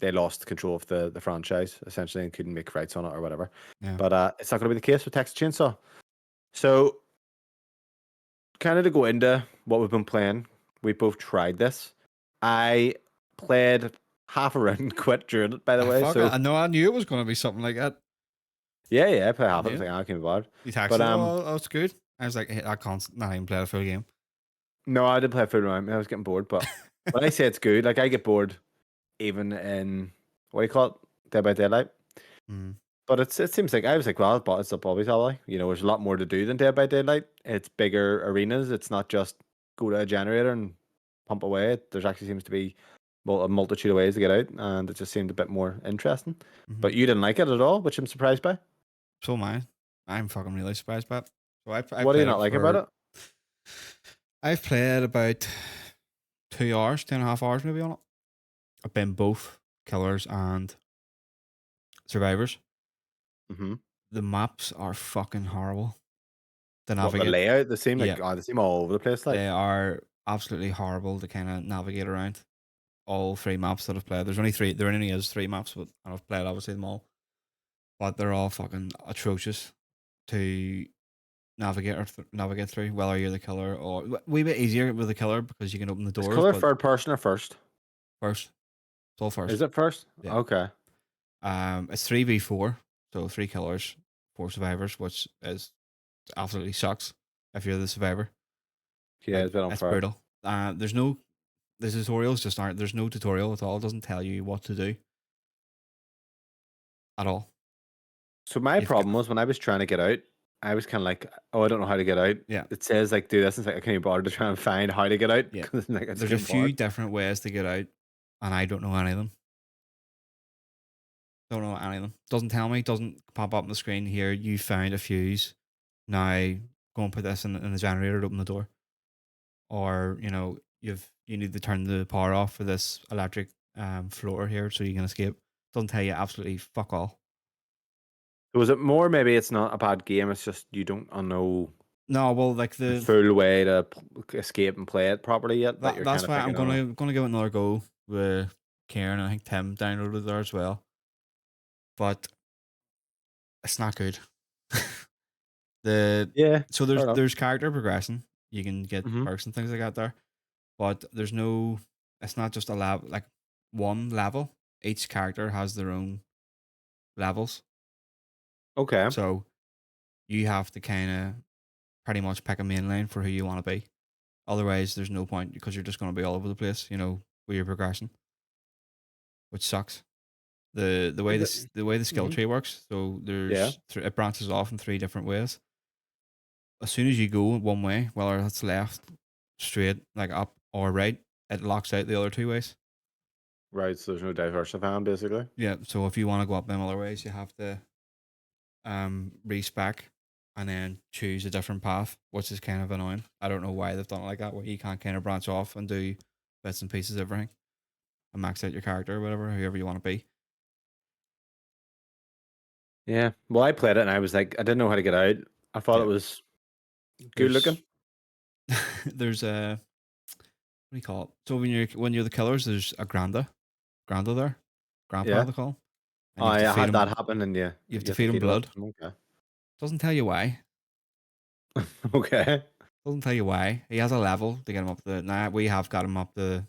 S1: they lost control of the franchise, essentially, and couldn't make rights on it or whatever. Yeah. But it's not going to be the case with Texas Chainsaw. So, kind of to go into what we've been playing, we both tried this. I played half a round and quit during it, by the way. So
S2: I know, I knew it was going to be something like that.
S1: Yeah, I played half it. I was like, I can't be bothered.
S2: You texted, oh, it's good. I was like, hey, I can't not even play a full game.
S1: No, I did play Food Around. I was getting bored, but when I say it's good, like I get bored even in what do you call it, Dead by Daylight.
S2: Mm.
S1: But it seems like I was like, well, but it's a Bobby Tally. There's a lot more to do than Dead by Daylight. It's bigger arenas. It's not just go to a generator and pump away. There's actually seems to be a multitude of ways to get out, and it just seemed a bit more interesting. But you didn't like it at all, which I'm surprised by.
S2: So am I. I'm fucking really surprised by it. So I
S1: What do you
S2: played
S1: not
S2: it
S1: like about it?
S2: I've played about 2 hours, 2.5 hours maybe on it. I've been both killers and survivors.
S1: Mm-hmm.
S2: The maps are fucking horrible to
S1: What the
S2: navigate.
S1: layout? They seem like
S2: Yeah,
S1: God. They seem all over the place. Like
S2: they are absolutely horrible to kind of navigate around. All 3 maps that I've played. There's only 3. There only is 3 maps, but I've played obviously them all. But they're all fucking atrocious to navigate through. Whether you're the killer or wee bit easier with the killer because you can open the
S1: is
S2: doors.
S1: color
S2: But
S1: third person or first?
S2: first, it's all first.
S1: Is it first?
S2: Yeah.
S1: Okay.
S2: It's 3v4, so 3 killers, 4 survivors, which is absolutely sucks if you're the survivor.
S1: Yeah,
S2: Like
S1: it's a bit
S2: it's
S1: unfair.
S2: brutal. The tutorials just aren't. There's no tutorial at all. It doesn't tell you what to do at all.
S1: So my
S2: You've got
S1: problem was when I was trying to get out, I was kind of like, oh, I don't know how to get out.
S2: Yeah.
S1: It says like do this, and it's like I can't even bother to try and find how to get out.
S2: Yeah.
S1: 'cause, like, it's
S2: There's a
S1: getting
S2: few
S1: bored.
S2: different ways to get out, and I don't know any of them. Don't know any of them. Doesn't tell me. Doesn't pop up on the screen here. You found a fuse. Now go and put this in the generator to open the door. Or you need to turn the power off for this electric floor here so you can escape. Doesn't tell you absolutely fuck all.
S1: Was it more maybe it's not a bad game? It's just you don't know
S2: No, well, like
S1: the full way to escape and play it properly yet. That you're
S2: that's
S1: kind of
S2: why I'm
S1: thinking, oh,
S2: gonna give it another go with Karen, and I think Tim downloaded there as well. But it's not good.
S1: yeah.
S2: So
S1: Fair enough.
S2: there's character progression. You can get
S1: Mhm.
S2: perks and things like that there. But there's no, it's not just a lab, like one level. Each character has their own levels.
S1: Okay.
S2: So you have to kind of pretty much pick a main lane for who you want to be. Otherwise, there's no point because you're just going to be all over the place, with your progression, which sucks. The way the skill
S1: Mhm.
S2: tree works, so
S1: Yeah.
S2: it branches off in 3 different ways. As soon as you go one way, whether it's left, straight, like up or right, it locks out the other 2 ways.
S1: Right. So there's no diversifying basically.
S2: Yeah, so if you want to go up them other ways, you have to respec and then choose a different path, which is kind of annoying. I don't know why they've done it like that, where you can't kind of branch off and do bits and pieces of everything and max out your character or whatever, whoever you want to be.
S1: Yeah. Well, I played it and I was like, I didn't know how to get out. I thought it
S2: Yeah.
S1: was good looking.
S2: There's a, what do you call it? So when you're the killers, there's a Granda there, Grandpa
S1: Yeah.
S2: they call him, and
S1: Oh, yeah, I had that happen, and
S2: you
S1: you
S2: have to
S1: have to
S2: feed him
S1: feed it up.
S2: blood.
S1: Okay.
S2: Doesn't tell you why.
S1: Okay.
S2: Doesn't tell you why. He has a level to get him up the. Now we have got him up the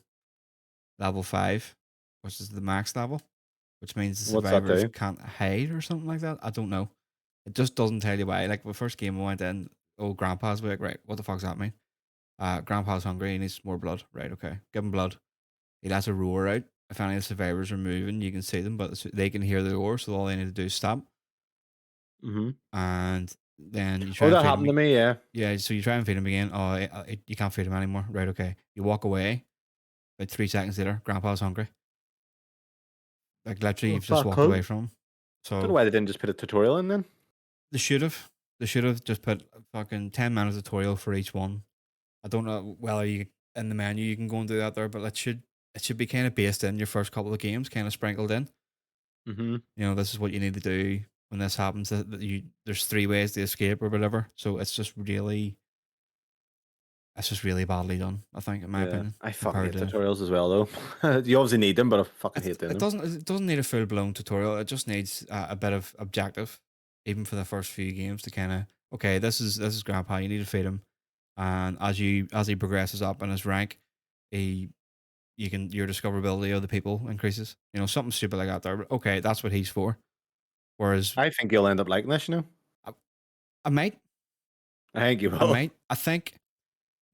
S2: level 5, which is the max level, which means the
S1: What's that
S2: survivors
S1: do?
S2: can't hide or something like that. I don't know. It just doesn't tell you why. Like the first game I went in, Grandpa's like, right, what the fuck's that mean? Grandpa's hungry, he needs more blood. Right, okay. Give him blood. He lets a roar out. If any of the survivors are moving, you can see them, but they can hear the roar, so all they need to do is stop.
S1: Mm-hmm.
S2: And then you try
S1: Oh,
S2: and
S1: that
S2: feed
S1: happened to
S2: him.
S1: me. Yeah.
S2: Yeah, so you try and feed him again. Oh, you can't feed him anymore. Right, okay. You walk away. About 3 seconds later, Grandpa's hungry. Like literally,
S1: Oh,
S2: you've just
S1: fuck.
S2: walked
S1: Cool.
S2: away from him.
S1: Don't know
S2: So
S1: why they didn't just put a tutorial in then.
S2: they should have. They should have just put a fucking 10 minute tutorial for each one. I don't know whether you in the menu you can go and do that there, but it should be kind of based in your first couple of games, kind of sprinkled in.
S1: Mm-hmm.
S2: This is what you need to do when this happens. There's 3 ways to escape or whatever. So it's just really badly done. I think, in my
S1: Yeah,
S2: opinion,
S1: I fucking
S2: compared
S1: hate
S2: to.
S1: tutorials as well, though. You obviously need them, but I fucking hate doing them.
S2: It doesn't need a full blown tutorial. It just needs a bit of objective, even for the first few games, to kind of, okay, this is Grandpa. You need to feed him, and as he progresses up in his rank, he your discoverability of the people increases. Something stupid like that. There, but okay, that's what he's for. Whereas
S1: I think you'll end up liking this,
S2: I, I might,
S1: I think you will.
S2: I think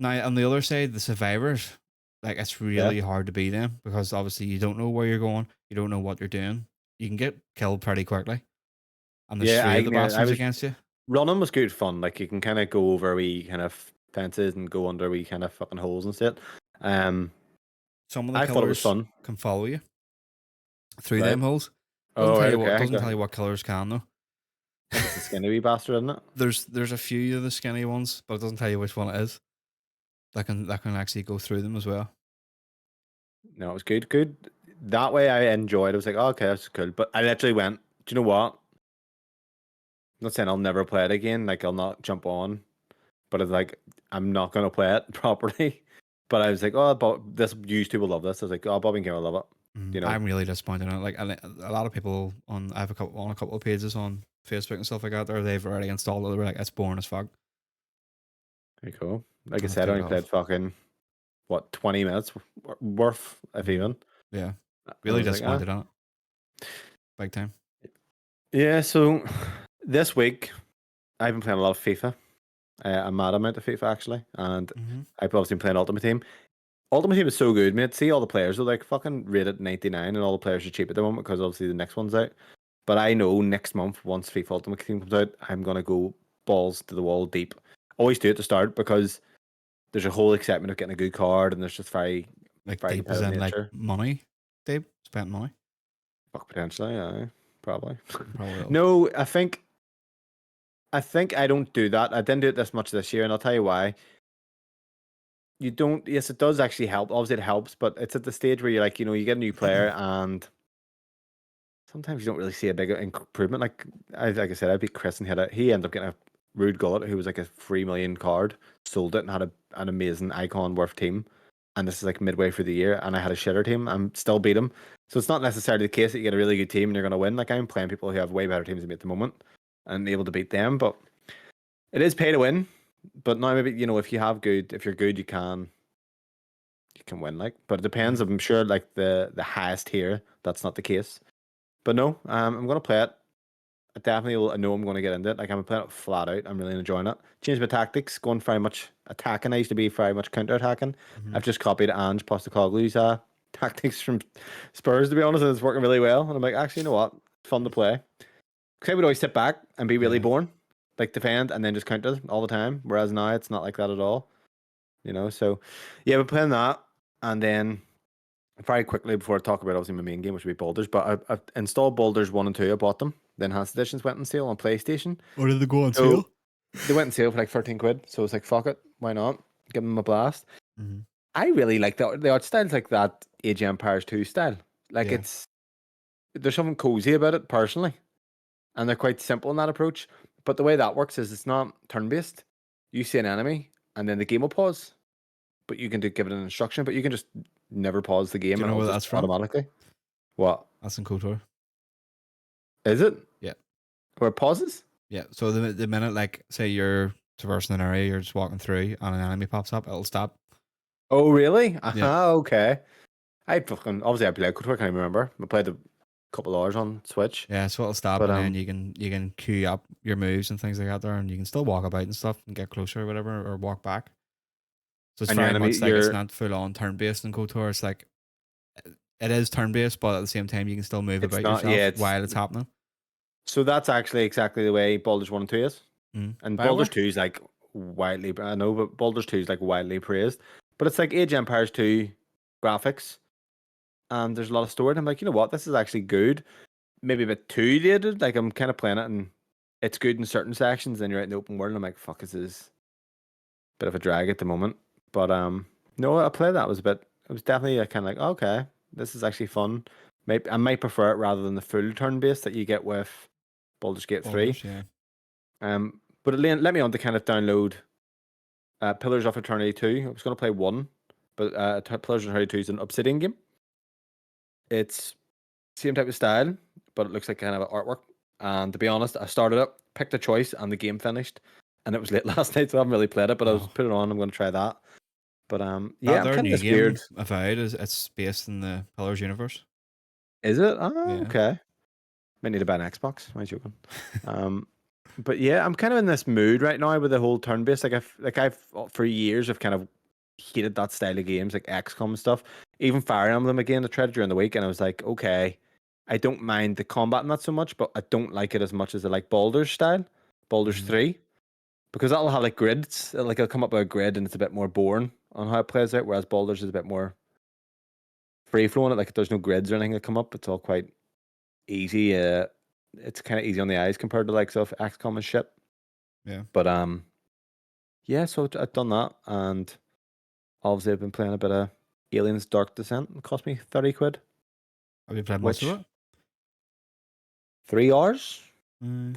S2: Now on the other side, the survivors, like it's really hard to beat them because obviously you don't know where you're going, you don't know what you're doing. You can get killed pretty quickly, and there's
S1: Yeah,
S2: three of the
S1: I
S2: bastards
S1: was
S2: against you.
S1: running was good fun. Like you can kind of go over wee kind of fences and go under wee kind of fucking holes and shit. Um,
S2: Some of the
S1: I thought it was
S2: killers
S1: fun.
S2: can follow you through
S1: Right.
S2: them holes.
S1: Oh, right, okay.
S2: Doesn't tell you what killers can though.
S1: I think it's the skinny wee bastard, isn't it?
S2: There's a few of the skinny ones, but it doesn't tell you which one it is. That can actually go through them as well.
S1: No, it was good. Good. That way I enjoyed it. I was like, oh, okay, that's cool. But I literally went, do you know what? I'm not saying I'll never play it again. Like, I'll not jump on. But it's like, I'm not going to play it properly. But I was like, oh, but this YouTube will love this. I was like, oh, Bobby and Kim will love it. You know?
S2: I'm really disappointed in it. Like a lot of people I have a couple of pages on Facebook and stuff like that. There, they've already installed it. They were like, it's boring as fuck.
S1: Very cool. Like I
S2: I've
S1: said, I
S2: took it
S1: only played
S2: off.
S1: fucking, what, 20 minutes worth, if even.
S2: Yeah,
S1: I
S2: really
S1: was like,
S2: disappointed on it. Big time.
S1: Yeah, so this week I've been playing a lot of FIFA. A mad amount of FIFA actually, and I've obviously been playing Ultimate Team. Ultimate Team is so good, mate. See all the players are like fucking rated 99, and all the players are cheap at the moment because obviously the next one's out. But I know next month, once FIFA Ultimate Team comes out, I'm gonna go balls to the wall deep. Always do it to start because there's a whole excitement of getting a good card, and there's just very
S2: Like
S1: very
S2: deep as
S1: competitive
S2: in like
S1: nature.
S2: money. Deep spent money.
S1: Fuck, potentially, yeah, probably.
S2: Probably.
S1: No, I think I don't do that. I didn't do it this much this year, and I'll tell you why. You don't. Yes, it does actually help. Obviously, it helps, but it's at the stage where you're like, you get a new player, and sometimes you don't really see a big improvement. Like I said, I beat Chris and he ended up getting a rude gullet who was like a 3 million card, sold it, and had an amazing icon worth team. And this is like midway through the year, and I had a shitter team. I'm still beat him. So it's not necessarily the case that you get a really good team and you're going to win. Like I'm playing people who have way better teams than me at the moment, and able to beat them. But it is pay to win. But now maybe if you're good, you can win. Like, but it depends. I'm sure like the highest tier, that's not the case. But no, I'm gonna play it. I definitely will. I know I'm gonna get into it. Like I'm playing it flat out. I'm really enjoying it. Changed my tactics, going very much attacking. I used to be very much counter attacking. I've just copied Ange Postecoglou's tactics from Spurs, to be honest, and it's working really well. And I'm like, actually, you know what? Fun to play. Because I would always sit back and be really boring, like defend and then just counter all the time. Whereas now it's not like that at all. So yeah, we're playing that, and then very quickly before I talk about obviously my main game, which would be Boulders, but I've installed Boulders 1 and 2. I bought them. The enhanced editions went on sale on PlayStation.
S2: Or did they go on
S1: So
S2: sale?
S1: they went on sale for like 13 quid. So it's like, fuck it, why not? Give them a blast. I really like the art style's like that Age of Empires 2 style. Like there's something cozy about it personally. And they're quite simple in that approach. But the way that works is it's not turn-based. You see an enemy, and then the game will pause. But you can give it an instruction, but you can just never pause the game,
S2: Do you
S1: and
S2: know
S1: it'll
S2: where
S1: just
S2: that's from?
S1: automatically. What?
S2: That's in KOTOR.
S1: Is it?
S2: Yeah.
S1: Where it pauses?
S2: Yeah. So the minute, like, say you're traversing an area, you're just walking through, and an enemy pops up, it'll stop.
S1: Oh, really?
S2: Yeah.
S1: Okay. Obviously I played KOTOR, I can't remember. I played a couple hours on Switch.
S2: Yeah, so it'll stop,
S1: But
S2: and then you can queue up your moves and things like that there, and you can still walk about and stuff and get closer or whatever, or walk back. So it's
S1: and your
S2: very
S1: enemy,
S2: much like it's not full on turn based in KOTOR. It's like it is turn based, but at the same time you can still move
S1: it's
S2: about
S1: not. Yeah,
S2: yourself while it's happening.
S1: so that's actually exactly the way Baldur's 1 and 2 is. And Baldur's
S2: Bioware?
S1: 2 is like widely, I know, but Baldur's 2 is like widely praised. But it's like Age of Empires 2 graphics, and there's a lot of story. And I'm like, you know what? This is actually good. Maybe a bit too dated. Like I'm kind of playing it, and it's good in certain sections. Then you're out in the open world, and I'm like, fuck, this is a bit of a drag at the moment. But no, I played that. It was definitely kind of like, okay, this is actually fun. I might prefer it rather than the full turn based that you get with Baldur's Gate 3.
S2: Yeah.
S1: But it let me on to kind of download Pillars of Eternity 2. I was going to play 1, but Pillars of Eternity 2 is an Obsidian game. It's same type of style, but it looks like kind of artwork. And to be honest, I started it, picked a choice, and the game finished. And it was late last night, so I haven't really played it, but I was put it on. I'm going to try that. But yeah, I'm
S2: their
S1: kind of
S2: new
S1: this
S2: game,
S1: weird.
S2: Avowed, it's based in the Pillars universe.
S1: Is it? Oh,
S2: Yeah.
S1: okay. Might need to buy an Xbox. Am I joking? But yeah, I'm kind of in this mood right now with the whole turn-based. I've for years I've kind of hated that style of games, like XCOM and stuff. Even Fire Emblem again, I tried it during the week, and I was like, okay, I don't mind the combat not so much, but I don't like it as much as I like Baldur's style, Baldur's 3, because that'll have like grids. It'll come up with a grid, and it's a bit more boring on how it plays out, whereas Baldur's is a bit more free flowing. Like there's no grids or anything that come up. It's all quite easy. It's kind of easy on the eyes compared to like of XCOM and shit.
S2: Yeah.
S1: But yeah. So I've done that, and obviously I've been playing a bit of Aliens Dark Descent. It cost me £30.
S2: Have you played much of it?
S1: 3 hours.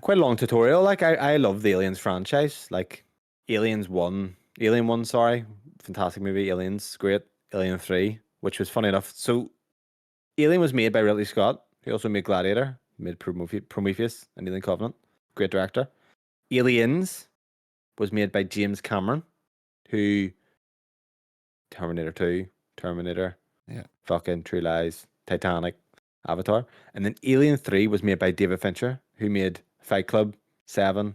S1: Quite a long tutorial. Like I love the Aliens franchise. Like Alien 1, sorry, fantastic movie. Aliens, great. Alien 3, which was funny enough. So Alien was made by Ridley Scott. He also made Gladiator, made Prometheus and Alien Covenant. Great director. Aliens was made by James Cameron, who Terminator 2, Terminator, fucking True Lies, Titanic, Avatar. And then Alien 3 was made by David Fincher, who made Fight Club, Seven,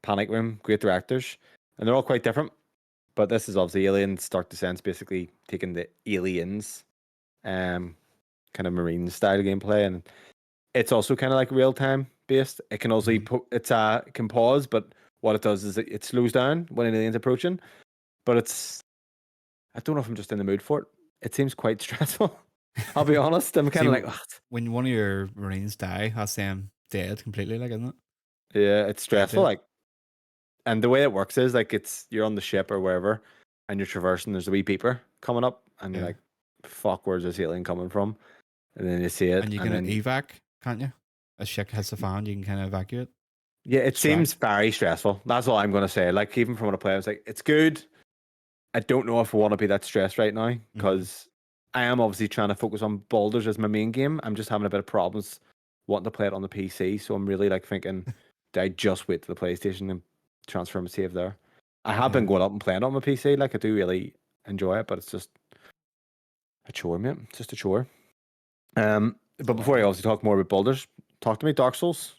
S1: Panic Room, great directors. And they're all quite different. But this is obviously Aliens Dark Descent, basically taking the aliens kind of marine style gameplay, and it's also kind of like real time based. It can also it can pause, but what it does is it slows down when an alien's approaching. But I don't know if I'm just in the mood for it. It seems quite stressful. I'll be honest. I'm kind of like,
S2: when one of your marines die, that's them dead completely, like, isn't it?
S1: Yeah, it's stressful. Like, and the way it works is like you're on the ship or wherever, and you're traversing. There's a wee beeper coming up, and you're like, "Fuck, where's this alien coming from?" And then you see it,
S2: and you can evac, can't you? As shit hits the fan, you can kind of evacuate.
S1: Yeah, it seems very stressful. That's all I'm going to say. Like, even from what I play, I was like, it's good. I don't know if I want to be that stressed right now, because I am obviously trying to focus on Baldur's as my main game. I'm just having a bit of problems wanting to play it on the PC. So I'm really like thinking, do I just wait to the PlayStation and transfer my save there? I have been going up and playing it on my PC. Like, I do really enjoy it, but it's just a chore, mate. It's just a chore. But before I obviously talk more about Baldur's, talk to me, Dark Souls.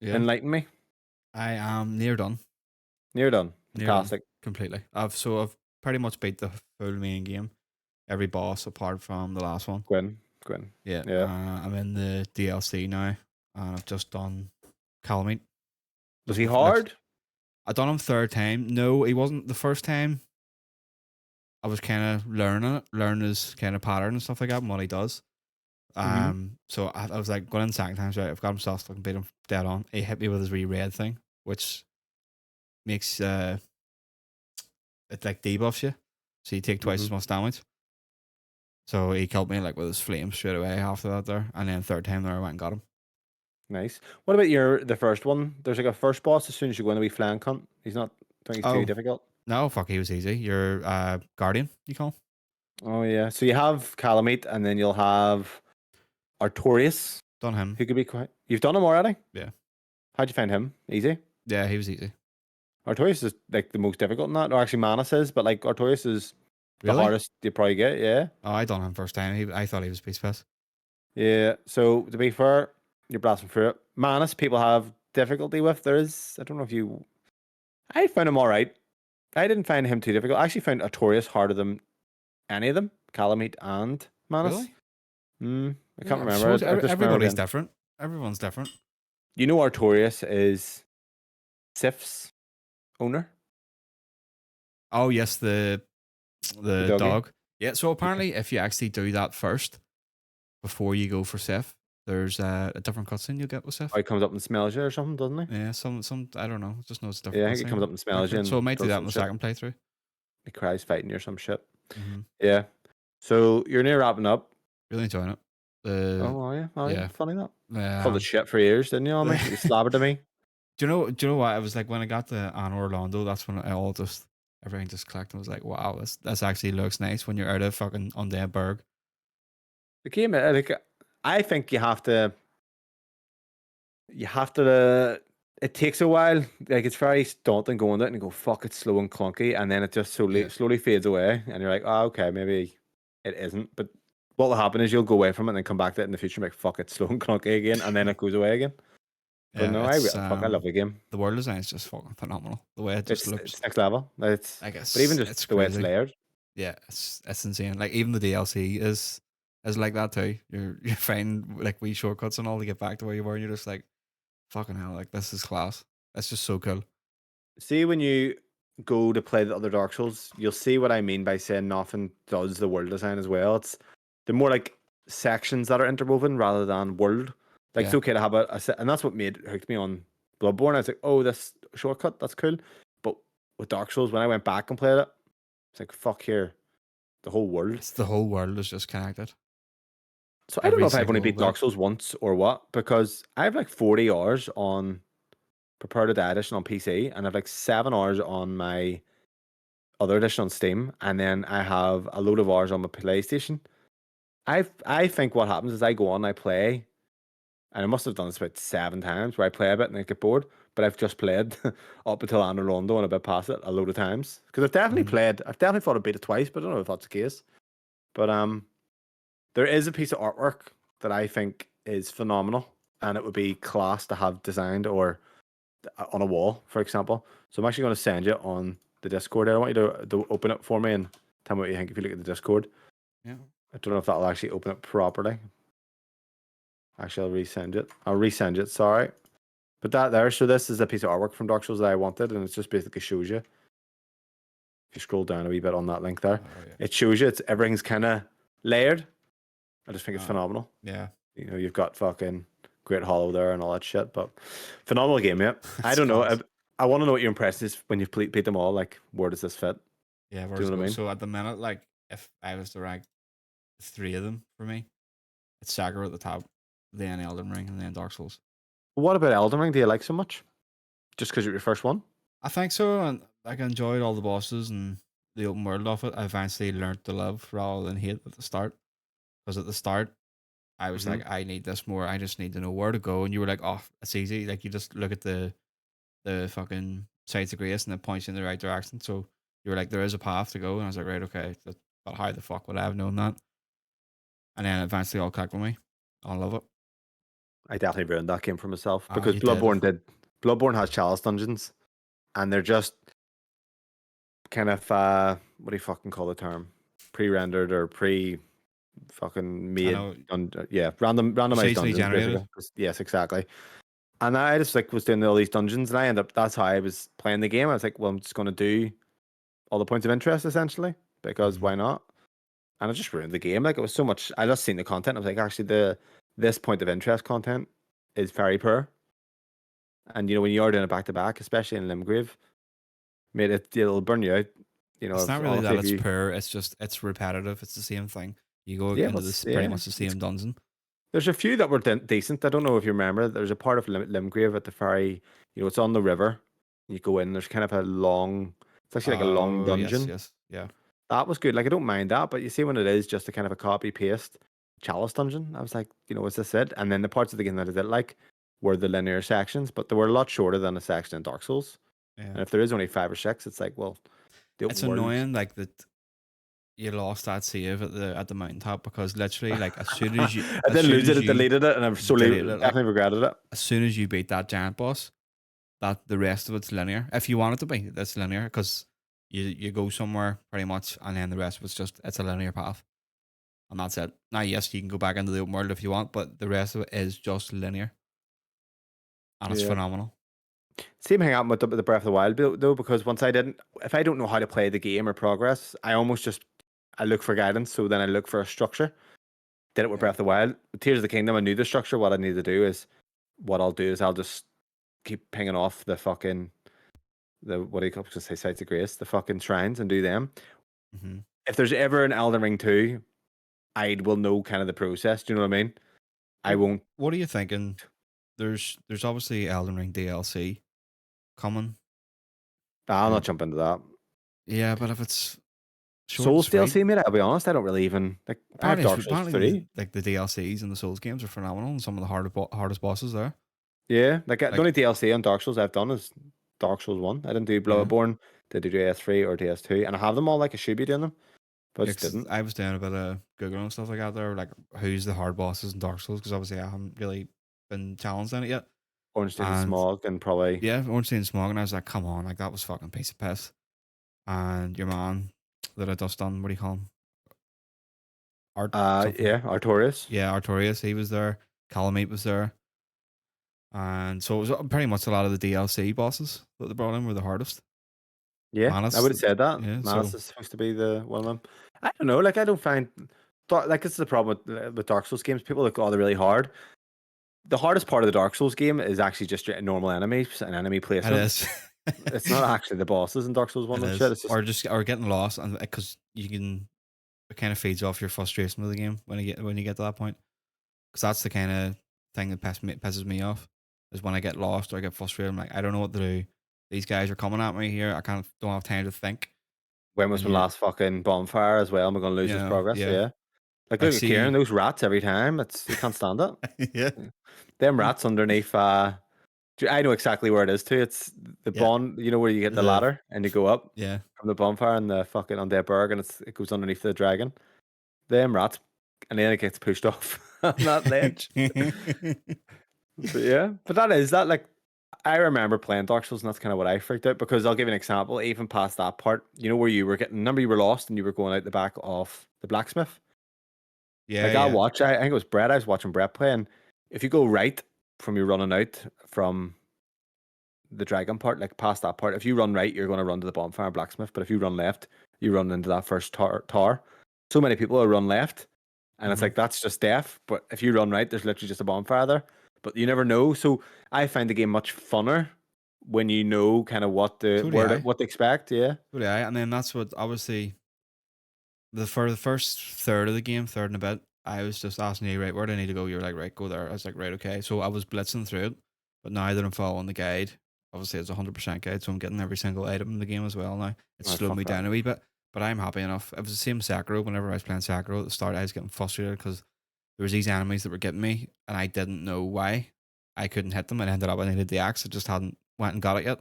S1: Enlighten me.
S2: I am near done.
S1: Fantastic.
S2: Completely. I've pretty much beat the full main game, every boss apart from the last one.
S1: Gwyn.
S2: Yeah. I'm in the DLC now, and I've just done Calamite.
S1: Was he hard?
S2: I done him third time. No, he wasn't the first time. I was kind of learning his kind of pattern and stuff like that and what he does. So I was like, going in second time, right, I've got him stuff, so I can beat him dead on. He hit me with his wee red thing, which makes it like debuffs you, so you take twice as much damage. So he killed me like with his flame straight away after that there, and then third time there I went and got him.
S1: Nice. What about the first one? There's like a first boss as soon as you go in a wee flying cunt. He's not, I think he's too difficult.
S2: No, fuck, he was easy. Your guardian, you call him?
S1: Oh yeah. So you have Calamite, and then you'll have Artorias.
S2: Done him.
S1: Who could be quite. You've done him already?
S2: Yeah.
S1: How'd you find him? Easy?
S2: Yeah, he was easy.
S1: Artorias is like the most difficult in that. Or actually Manus is, but like Artorias is the hardest you probably get, yeah.
S2: Oh, I done him first time. I thought he was piece piss.
S1: Yeah. So to be fair, you're blasting through it. Manus people have difficulty with. I don't know if you. I found him alright. I didn't find him too difficult. I actually found Artorias harder than any of them, Calamite and Manus.
S2: Really?
S1: I can't remember.
S2: Everybody's different. Everyone's different.
S1: You know, Artorias is Sif's owner.
S2: Oh yes, the dog. Yeah. So apparently, if you actually do that first before you go for Sif, there's a different cutscene you'll get with Sif.
S1: Oh, he comes up and smells you or something, doesn't he?
S2: Yeah. Some I don't know. Just knows different.
S1: Yeah, I think he comes up and smells you.
S2: So I might do that in the second playthrough.
S1: He cries fighting you or some shit. Yeah. So you're near wrapping up.
S2: Really enjoying it.
S1: Yeah. Funny that. Called it shit for years, didn't you? On me, you slobbered to me.
S2: Do you know what? I was like, when I got to Anno Orlando, that's when everything just clicked. I was like, wow, this actually looks nice when you're out of fucking Undead Berg.
S1: The game, like, I think you have to. It takes a while. Like, it's very daunting going there and you go, fuck, it's slow and clunky, and then it just slowly fades away, and you're like, oh, okay, maybe it isn't. But what will happen is you'll go away from it and then come back to it in the future and be like, fuck, it's slow and clunky again, and then it goes away again. But
S2: Yeah,
S1: no,
S2: it's
S1: fuck, I love the game.
S2: the world design is just fucking phenomenal. The way it just looks,
S1: It's next level.
S2: I
S1: But even
S2: guess
S1: just
S2: it's
S1: the way it's
S2: crazy.
S1: layered.
S2: Yeah, it's insane. Like even the DLC is like that too. You find like wee shortcuts and all to get back to where you were, and you're just like, fucking hell, like this is class. That's just so cool.
S1: See, when you go to play the other Dark Souls, you'll see what I mean by saying nothing does the world design as well. They're more like sections that are interwoven rather than world. Like it's
S2: Yeah,
S1: okay to have and that's what hooked me on Bloodborne. I was like, oh, this shortcut, that's cool. But with Dark Souls, when I went back and played it, it's like, fuck here, the whole world.
S2: it's the whole world is just connected.
S1: So I don't know
S2: Every
S1: if I've only
S2: single
S1: beat Dark
S2: bit.
S1: Souls once or what, because I have like 40 hours on Prepared to Edition on PC, and I have like 7 hours on my other edition on Steam, and then I have a load of hours on my PlayStation. I think what happens is I go on, I play, and I must have done this about 7 times where I play a bit and I get bored, but I've just played up until Anne Rondo and a bit past it a load of times. Because
S2: Mhm.
S1: I've definitely thought I beat it twice, but I don't know if that's the case. But there is a piece of artwork that I think is phenomenal, and it would be class to have designed or on a wall, for example. So I'm actually going to send you on the Discord. I want you to open it for me and tell me what you think if you look at the Discord.
S2: Yeah.
S1: I don't know if that'll actually open it properly. Actually, I'll resend it. Sorry. But that there, so this is a piece of artwork from Dark Souls that I wanted, and it just basically shows you. If you scroll down a wee bit on that link there,
S2: Oh yeah.
S1: it shows you everything's kind of layered. I just think it's
S2: Uh,
S1: phenomenal.
S2: yeah.
S1: You know, you've got fucking Great Hollow there and all that shit, but phenomenal game, yeah. I
S2: It's
S1: don't know.
S2: class.
S1: I want to know what your impression is when you've beat them all. Like, where does this fit?
S2: Yeah,
S1: Do
S2: where's
S1: you
S2: it
S1: know what
S2: go?
S1: I mean?
S2: So at the minute, like if I was to rank three of them for me, it's Sakura at the top, then Elden Ring, and then Dark Souls.
S1: What about Elden Ring? Do you like so much? Just because you're your first one?
S2: I think so, and like I enjoyed all the bosses and the open world of it. I eventually learned to love rather than hate at the start. Because at the start, I was
S1: Mm-hmm.
S2: like, I need this more. I just need to know where to go. And you were like, oh, it's easy. Like you just look at the fucking sites of grace and it points you in the right direction. So you were like, there is a path to go. And I was like, right, okay. But how the fuck would I have known that? And then eventually all clicked with me. I love it.
S1: I definitely ruined that game for myself
S2: Ah,
S1: because
S2: you did.
S1: Bloodborne has chalice dungeons, and they're just kind of what do you fucking call the term? Pre-rendered or pre fucking
S2: I
S1: made
S2: know.
S1: yeah, randomized
S2: Procedurally
S1: dungeons basically.
S2: generated.
S1: Yes, exactly. And I just like was doing all these dungeons, and I ended up that's how I was playing the game. I was like, well, I'm just gonna do all the points of interest essentially because
S2: Mm-hmm.
S1: why not? And it just ruined the game. Like it was so much. I just seen the content. I was like, actually, this point of interest content is very poor. And you know, when you are doing it back to back, especially in Limgrave, made it'll burn you out. You know,
S2: It's not really
S1: honestly,
S2: that
S1: if
S2: it's
S1: you
S2: poor. It's just it's repetitive. It's the same thing. You go
S1: yeah,
S2: into
S1: but
S2: this pretty
S1: yeah,
S2: much the same dungeon.
S1: there's a few that were decent. I don't know if you remember. There's a part of Limgrave at the ferry. You know, it's on the river. You go in. There's kind of a long. It's actually like a long
S2: Oh yes,
S1: dungeon.
S2: yes, yeah.
S1: That was good. Like I don't mind that, but you see when it is just a kind of a copy paste chalice dungeon, I was like, you know, is this it? And then the parts of the game that I did like were the linear sections, but they were a lot shorter than a section in Dark Souls.
S2: Yeah.
S1: And if there is only 5 or 6, it's like, well, the
S2: It's
S1: open world.
S2: annoying like that you lost that save at the mountaintop because literally like
S1: I
S2: as
S1: didn't
S2: soon
S1: lose it;
S2: as
S1: it
S2: you
S1: deleted it, and I've sorely
S2: deleted it, like
S1: definitely regretted it.
S2: as soon as you beat that giant boss, that the rest of it's linear. If you want it to be, that's linear because you go somewhere pretty much, and then the rest of it's a linear path, and that's it. Now, yes, you can go back into the open world if you want, but the rest of it is just linear, and it's
S1: Yeah.
S2: phenomenal.
S1: Same hang out with the Breath of the Wild though, because if I don't know how to play the game or progress, I almost just I look for guidance. So then I look for a structure. Did it with
S2: Yeah,
S1: Breath of the Wild. With Tears of the Kingdom, I knew the structure. What I'll do is I'll just keep pinging off the what do you call it? Just say sites of grace, the fucking shrines, and do them.
S2: hmm
S1: If there's ever an Elden Ring 2, I will know kind of the process. Do you know what I mean? I won't.
S2: What are you thinking? There's obviously Elden Ring DLC coming.
S1: I'll not
S2: And
S1: jump into that.
S2: yeah, but if it's short and
S1: Souls
S2: sweet,
S1: DLC, mate. I'll be honest. I don't really even like. I have Dark Souls
S2: apparently
S1: 3.
S2: like the DLCs and the Souls games are phenomenal and some of the hardest bosses there.
S1: Yeah, like the
S2: Like
S1: only DLC on Dark Souls I've done is Dark Souls 1. I didn't do
S2: yeah,
S1: Bloodborne, didn't do DS3 or DS2, and I have them all like I should be doing them, but I
S2: yeah.
S1: just
S2: 'Cause
S1: didn't.
S2: I was doing a bit of Googling and stuff like that there, like who's the hard bosses in Dark Souls because obviously I haven't really been challenged in it yet.
S1: Orange State and
S2: And
S1: Smog, and probably
S2: yeah, Orange State and Smog, and I was like, come on, like that was fucking piece of piss. And your man that I just done, what do you call him? Art something.
S1: yeah, Artorias.
S2: Yeah, Artorias, he was there. Calamite was there. And so it was pretty much a lot of the DLC bosses that they brought in were the hardest.
S1: Yeah, I
S2: Manus,
S1: would have said that.
S2: yeah,
S1: Manus
S2: so
S1: is supposed to be the one of them. I don't know. Like, I don't find like it's the problem with Dark Souls games. People like, oh, they're really hard. The hardest part of the Dark Souls game is actually just your normal enemies and enemy
S2: it
S1: placement.
S2: is.
S1: It's not actually the bosses in Dark Souls 1
S2: It
S1: and
S2: is.
S1: shit. It's just
S2: Or getting lost, and because you can, it kind of feeds off your frustration with the game when you get to that point. Because that's the kind of thing that pisses me off, is when I get lost or I get frustrated. I'm like, I don't know what to do. These guys are coming at me here. I don't have time to think.
S1: when was
S2: And
S1: my
S2: you're,
S1: last fucking bonfire as well? Am I going to lose
S2: you
S1: this
S2: know,
S1: progress?
S2: yeah.
S1: Yeah. Like,
S2: Like,
S1: look at Kieran,
S2: see,
S1: those rats every time. You can't stand it.
S2: yeah,
S1: Them rats underneath. I know exactly where it is too. It's the
S2: yeah,
S1: bond. You know where you get the
S2: the
S1: ladder and you go up
S2: yeah.
S1: from the bonfire and the fucking on the berg, and it goes underneath the dragon. Them rats, and then it gets pushed off on that ledge. But yeah, but that like I remember playing Dark Souls, and that's kind of what I freaked out because I'll give you an example. Even past that part, you know where you were getting. Remember, you were lost and you were going out the back of the blacksmith.
S2: Yeah,
S1: Like I
S2: yeah.
S1: watch, I think it was Brett. I was watching Brett play, and if you go right from you running out from the dragon part, like past that part, if you run right, you're going to run to the bonfire blacksmith. But if you run left, you run into that first tower. So many people will run left, and it's
S2: Mhm.
S1: like that's just death. But if you run right, there's literally just a bonfire there. But you never know. So I find the game much funner when you know kind of what
S2: So do I.
S1: what to expect. Yeah,
S2: So do I. And then that's what obviously for the first third of the game, third and a bit, I was just asking you, right, where do I need to go? You're like, right, go there. I was like, right, okay. So I was blitzing through it, but now that I'm following the guide, obviously it's a 100% guide, so I'm getting every single item in the game as well now. It's
S1: oh,
S2: slowed
S1: fuck
S2: me
S1: that.
S2: down a wee bit, but I'm happy enough. It was the same Sakura. Whenever I was playing Sakura at the start, I was getting frustrated because there was these enemies that were getting me, and I didn't know why. I couldn't hit them, and ended up I needed the axe. I just hadn't went and got it yet,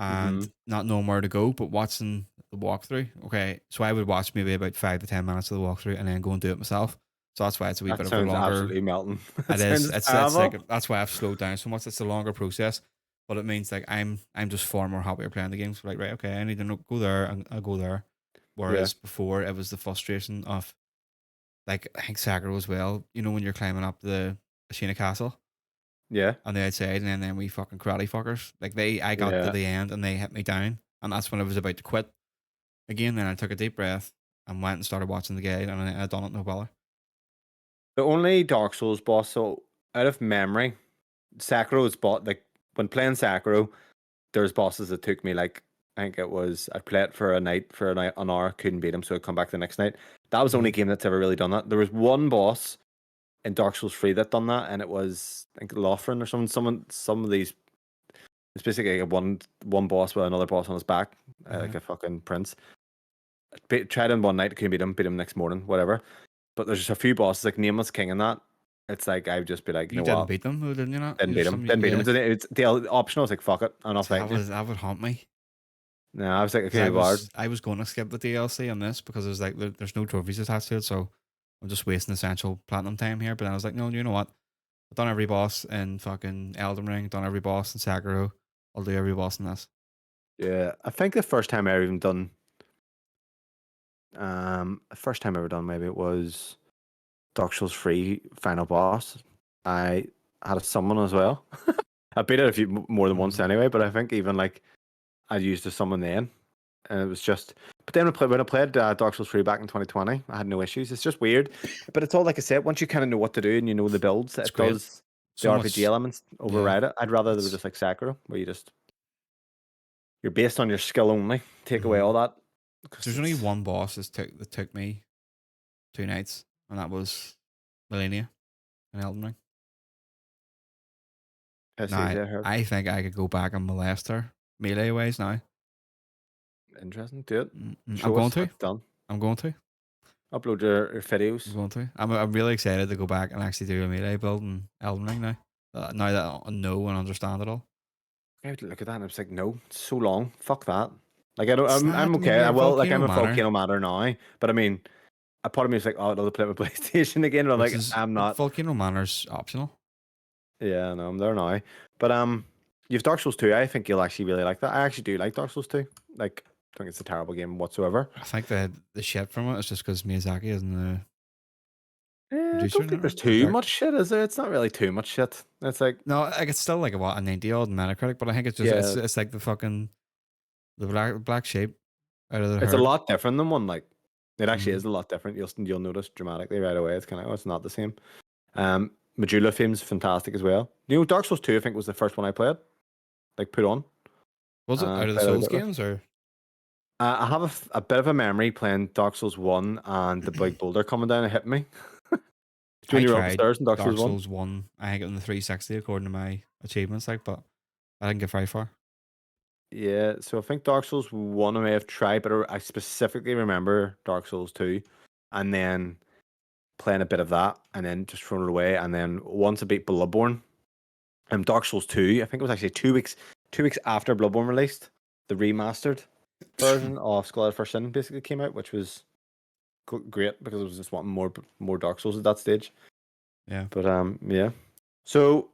S1: Mm-hmm.
S2: and not knowing where to go, but watching the walkthrough. Okay, so I would watch maybe about 5 to 10 minutes of the walkthrough and then go and do it myself. So that's why it's a wee
S1: That
S2: bit of a
S1: sounds
S2: longer.
S1: absolutely melting. That
S2: It is.
S1: sounds
S2: It's
S1: terrible.
S2: like that's why I've slowed down so much. It's a longer process, but it means like I'm just far more happier playing the games. Like right, okay, I need to go there and I'll go there.
S1: Yeah,
S2: Whereas before it was the frustration of like I think Sakura as well. You know when you're climbing up the Ashina Castle
S1: yeah,
S2: on the outside, and then we fucking karate fuckers. Like I got to
S1: yeah.
S2: the end and they hit me down, and that's when I was about to quit again. Then I took a deep breath and went and started watching the guide, and I done it no bother.
S1: The only Dark Souls boss, so out of memory, Sakura's bought like when playing Sakura, there's bosses that took me like I think it was I played it for a night an hour, couldn't beat him, so I'd come back the next night. That was the only
S2: Mhm.
S1: game that's ever really done that. There was one boss in Dark Souls 3 that done that, and it was I think Lothran or someone. Some of these it's basically like a one boss with another boss on his back,
S2: Uh-huh.
S1: like a fucking prince. Tried him one night, couldn't beat him next morning, whatever. But there's just a few bosses like Nameless King and that. It's like I'd just be like, you
S2: You
S1: know
S2: didn't
S1: what?
S2: beat them, though, didn't you? Not
S1: Didn't beat
S2: there's
S1: him.
S2: some
S1: Didn't beat him.
S2: yeah.
S1: It's the optional. I was like, fuck it. I'm not
S2: See,
S1: fighting you.
S2: that would haunt me.
S1: No, I was like,
S2: Because
S1: okay, bard.
S2: I was going to skip the DLC on this because there's like there's no trophies attached to it, so I'm just wasting essential platinum time here. But then I was like, no, you know what? I've done every boss in fucking Elden Ring, done every boss in Sekiro. I'll do every boss in this.
S1: Yeah, I think the first time I ever even done, the first time I ever done maybe it was Dark Souls 3 final boss. I had a summon as well. I beat it a few more than once
S2: Mm-hmm.
S1: anyway, but I think even like I used a summon then, and it was just. But then when I played Dark Souls 3 back in 2020, I had no issues. It's just weird, but it's all like I said. Once you kind of know what to do and you know the builds,
S2: It's
S1: it
S2: great.
S1: does the
S2: So
S1: RPG
S2: much,
S1: elements
S2: yeah.
S1: override it. I'd rather they were
S2: It's
S1: just like Sekiro, where you're based on your skill only. Take away
S2: mm-hmm.
S1: all that
S2: So
S1: because
S2: there's only
S1: it's.
S2: one boss that took me 2 nights, and that was Millennia in Elden Ring.
S1: It's
S2: Now,
S1: easy, I heard.
S2: I think I could go back and molest her melee ways now.
S1: Interesting. Do it.
S2: I'm
S1: Show
S2: going
S1: us
S2: to.
S1: what you've done.
S2: I'm going to.
S1: Upload your
S2: I'm
S1: videos.
S2: going to. I'm really excited to go back and actually do a melee build in Elden Ring now. Now that I know and understand it all.
S1: I would look at that and I was like, no, it's so long. Fuck that. Like I don't.
S2: It's
S1: I'm
S2: not. I mean,
S1: okay.
S2: you're
S1: I
S2: at
S1: will. Like I'm
S2: Volcano
S1: a
S2: Manor,
S1: volcano matter now. But I mean, a part of me is like, oh, I'll play my PlayStation again. And I'm
S2: which
S1: like,
S2: is
S1: I'm not.
S2: Volcano Manor's optional.
S1: Yeah, no, I'm there now. But you've Dark Souls 2. I think you'll actually really like that. I actually do like Dark Souls 2. Like, I think it's a terrible game whatsoever.
S2: I think the shit from it is just because Miyazaki isn't the
S1: I
S2: producer
S1: don't think
S2: now,
S1: there's
S2: or
S1: too much
S2: director.
S1: shit, is there? It's not really too much shit. It's like,
S2: No, like it's still like a 90 odd Metacritic, but I think it's just
S1: yeah,
S2: it's like the fucking the black sheep out of the
S1: it's a
S2: herd.
S1: lot different than one. Like, it actually
S2: Mm.
S1: is a lot different. You'll notice dramatically right away. It's kind of, oh, it's not the same. Majula theme's fantastic as well. You know, Dark Souls 2, I think, was the first one I played, like, put on
S2: Was it out
S1: and
S2: of the
S1: played out a
S2: Souls
S1: bit with.
S2: games or?
S1: I have a bit of a memory playing Dark Souls 1 and the big boulder coming down and hitting me. Do
S2: I
S1: when you were
S2: tried
S1: upstairs in Dark Souls
S2: Dark
S1: 1?
S2: Souls 1, I think on the 360 according to my achievements, like, but I didn't get very far.
S1: Yeah, so I think Dark Souls 1 I may have tried, but I specifically remember Dark Souls 2 and then playing a bit of that and then just throwing it away. And then once I beat Bloodborne, Dark Souls 2, I think it was actually 2 weeks after Bloodborne released, the remastered version of Skull and First Sin basically came out, which was great because I was just wanting more Dark Souls at that stage.
S2: Yeah.
S1: But yeah. So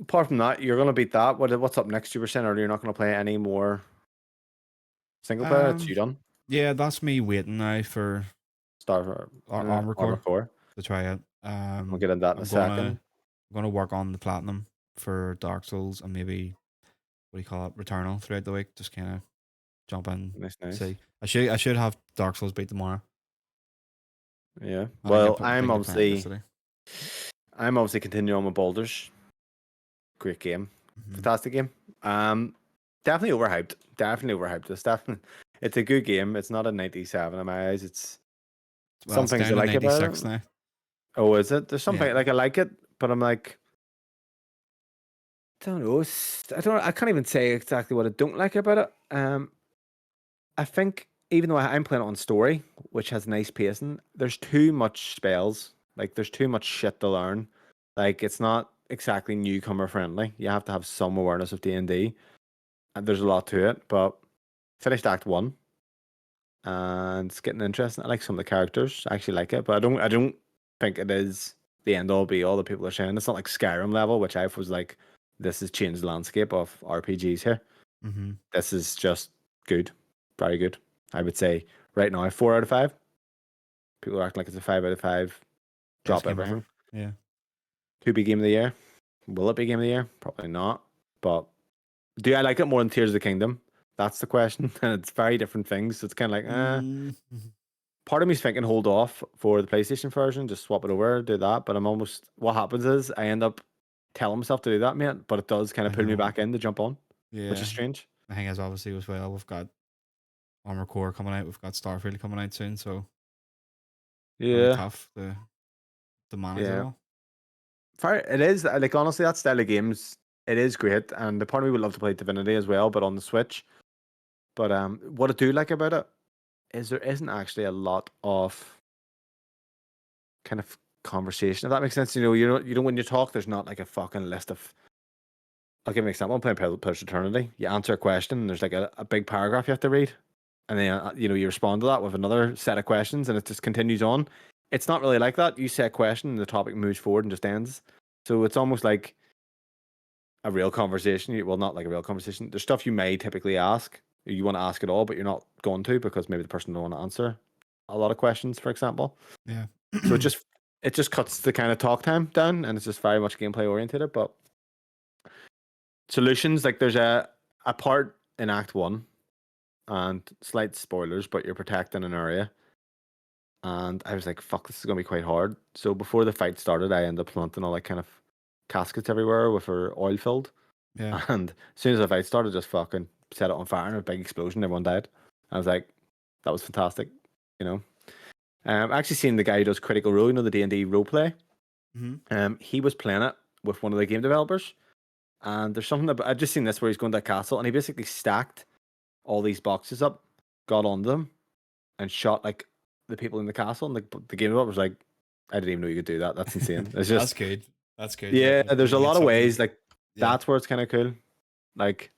S1: apart from that, you're gonna beat that. What's up next? You were saying earlier you're not gonna play any more single player. It's you done.
S2: Yeah, that's me waiting now for Armor
S1: Armor
S2: Core
S1: Core.
S2: to try it.
S1: We'll get into that in a
S2: I'm
S1: second.
S2: gonna work on the platinum for Dark Souls and maybe what do you call it, Returnal throughout the week. Just kind of jump in,
S1: Nice.
S2: see. I should have Dark Souls beat tomorrow.
S1: Yeah.
S2: I didn't
S1: Well,
S2: get didn't get playing yesterday.
S1: I'm obviously continuing on with Boulders. Great game.
S2: Mm-hmm.
S1: Fantastic game. Definitely overhyped. It's a good game. It's not a 97 in my eyes. It's
S2: Well,
S1: some
S2: it's
S1: things I
S2: down to
S1: like about
S2: 96
S1: it.
S2: now.
S1: Oh, is it? There's
S2: Yeah.
S1: something like I like it, but I'm like, I don't know. I can't even say exactly what I don't like about it. I think even though I'm playing it on story, which has nice pacing, there's too much spells. Like there's too much shit to learn. Like it's not exactly newcomer friendly. You have to have some awareness of D&D, and there's a lot to it. But finished Act 1, and it's getting interesting. I like some of the characters. I actually like it, but I don't think it is the end all be all. The people are saying it's not like Skyrim level, which I was like, this has changed the landscape of RPGs here.
S2: Mm-hmm.
S1: This is just good, very good. I would say right now 4 out of 5. People are acting like it's a 5 out of 5.
S2: Best
S1: Drop
S2: game ever.
S1: everything.
S2: Yeah.
S1: Could be game of the year. Will it be game of the year? Probably not. But do I like it more than Tears of the Kingdom? That's the question. And it's very different things. So it's kind of like,
S2: Mm-hmm.
S1: part of me's thinking hold off for the PlayStation version, just swap it over, do that. But what happens is I end up telling myself to do that, mate. But it does kind
S2: I
S1: of pull me
S2: know.
S1: back in to jump on, which
S2: Yeah.
S1: is strange.
S2: I think as obviously as well, we've got Armor Core coming out, we've got Starfield coming out soon, so it'll be
S1: Yeah.
S2: tough to manage it
S1: Yeah.
S2: all.
S1: It is like honestly that style of games. It is great, and the part of me would love to play Divinity as well, but on the Switch. But what I do like about it is there isn't actually a lot of kind of conversation. If that makes sense, you know when you talk, there's not like a fucking list of. I'll give you an example. I'm playing Pillars of Eternity. You answer a question, and there's like a big paragraph you have to read, and then you respond to that with another set of questions, and it just continues on. It's not really like that. You say a question, and the topic moves forward and just ends. So it's almost like a real conversation. Well, not like a real conversation. There's stuff you may typically ask. You want to ask it all, but you're not going to because maybe the person don't want to answer a lot of questions, for example.
S2: Yeah.
S1: So it just cuts the kind of talk time down, and it's just very much gameplay oriented. But solutions, like there's a part in Act 1, and slight spoilers, but you're protecting an area. And I was like, fuck, this is gonna be quite hard. So before the fight started, I ended up planting all like kind of caskets everywhere with her oil filled.
S2: Yeah.
S1: And as soon as the fight started, just fucking set it on fire and a big explosion. Everyone died. I was like, that was fantastic. I actually seen the guy who does Critical Role, the D&D role play.
S2: Mm-hmm.
S1: He was playing it with one of the game developers, and there's something that I've just seen this where he's going to a castle and he basically stacked all these boxes up, got on them, and shot like the people in the castle. And the game developer was like, I didn't even know you could do that. That's insane. It's
S2: That's
S1: just
S2: good. That's good.
S1: yeah.
S2: If
S1: There's
S2: you
S1: a
S2: get
S1: lot of
S2: something,
S1: ways like
S2: yeah.
S1: that's where it's kind of cool. Like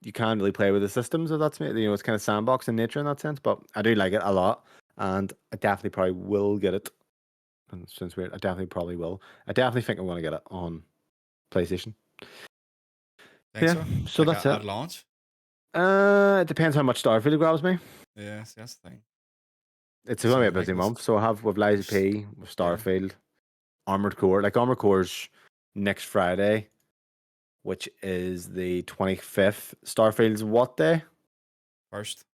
S1: you can't really play with the systems, if that's me. It's kind of sandbox in nature in that sense. But I do like it a lot, and I definitely probably will get it. And since I definitely probably will. I definitely think I'm going to get it on PlayStation.
S2: Think
S1: Yeah,
S2: so?
S1: so
S2: Like
S1: that's
S2: at
S1: it.
S2: launch?
S1: It depends how much Starfield grabs me.
S2: Yeah, see, that's the thing.
S1: It's
S2: It
S1: going to be a
S2: sounds like
S1: busy month, so I have with Liza
S2: there's-
S1: P, with
S2: yeah.
S1: Starfield, Armored Core. Like Armored Core's next Friday, which is the 25th. Starfield's what day?
S2: First.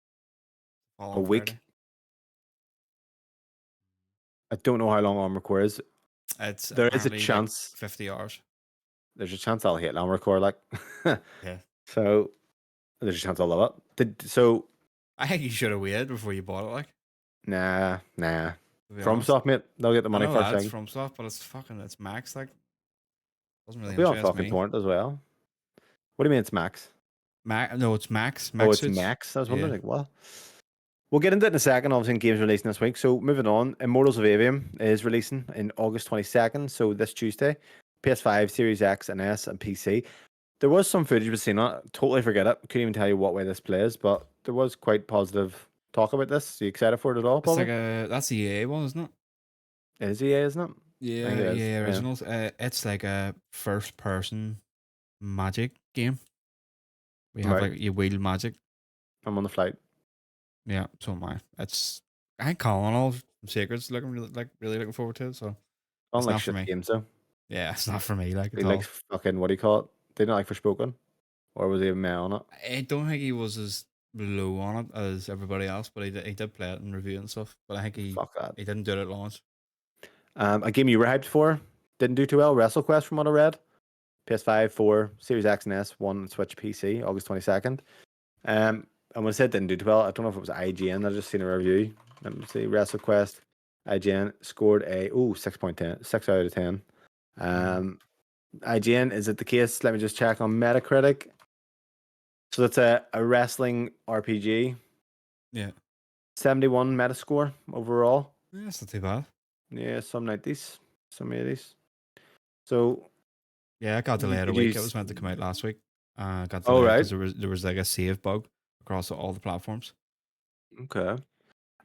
S1: A
S2: Following
S1: week.
S2: Friday.
S1: I don't know how long Armored Core is.
S2: It's
S1: There is a
S2: apparently like
S1: chance.
S2: 50 hours.
S1: There's a chance I'll hate Armored Core, like.
S2: Yeah.
S1: So there's a chance I'll love it. So
S2: I think you should have waited before you bought it, like,
S1: nah.
S2: to be honest.
S1: FromSoft, mate. They'll get the
S2: I
S1: money
S2: know
S1: first
S2: that it's
S1: thing.
S2: from stuff, but it's max, like, doesn't
S1: It'll
S2: really
S1: be on
S2: interest
S1: fucking
S2: me.
S1: torrent as well. What do you mean it's max?
S2: No, it's max.
S1: Oh,
S2: Max
S1: it's
S2: suits.
S1: max. I was wondering,
S2: Yeah.
S1: like, what? We'll get into it in a second. Obviously, in games releasing this week. So moving on, Immortals of Avium is releasing in August 22nd. So this Tuesday, PS5, Series X and S, and PC. There was some footage we've seen on it. Totally forget it. Couldn't even tell you what way this plays, but there was quite positive talk about this. Are you excited for it at all,
S2: It's like
S1: Bobby?
S2: that's the EA one, isn't it?
S1: It is EA, isn't it? I think
S2: Yeah,
S1: it is.
S2: EA
S1: Yeah.
S2: Originals. It's like a first person magic game. We have
S1: Right.
S2: like you wield magic.
S1: I'm on the flight.
S2: Yeah, so am I. I think Colin all from Secrets really looking forward to it. So
S1: I don't
S2: it's
S1: like
S2: not for
S1: shit
S2: me.
S1: games though.
S2: Yeah, it's not for me like
S1: He
S2: at all.
S1: likes fucking, what do you call it? Didn't like Forspoken? Or was he even meh on it?
S2: I don't think he was as low on it as everybody else, but he did play it and review and stuff. But I think
S1: Fuck that.
S2: he didn't do it at launch.
S1: A game you were hyped for, didn't do too well. WrestleQuest, from what I read. PS5, 4, Series X and S, 1 and Switch PC, August 22nd. And when I said didn't do too well, I don't know if it was IGN. I just seen a review. Let me see. WrestleQuest, IGN scored a 6.10, 6 out of 10. IGN, is it the case? Let me just check on Metacritic. So that's a wrestling RPG.
S2: Yeah.
S1: 71 Metascore overall.
S2: Yeah, that's not too bad.
S1: Yeah, some 90s, some 80s. So
S2: yeah, it got delayed a
S1: did you
S2: week. It was meant to come out last week. Got
S1: Oh,
S2: delayed
S1: right.
S2: because there was like a save bug across all the platforms.
S1: Okay.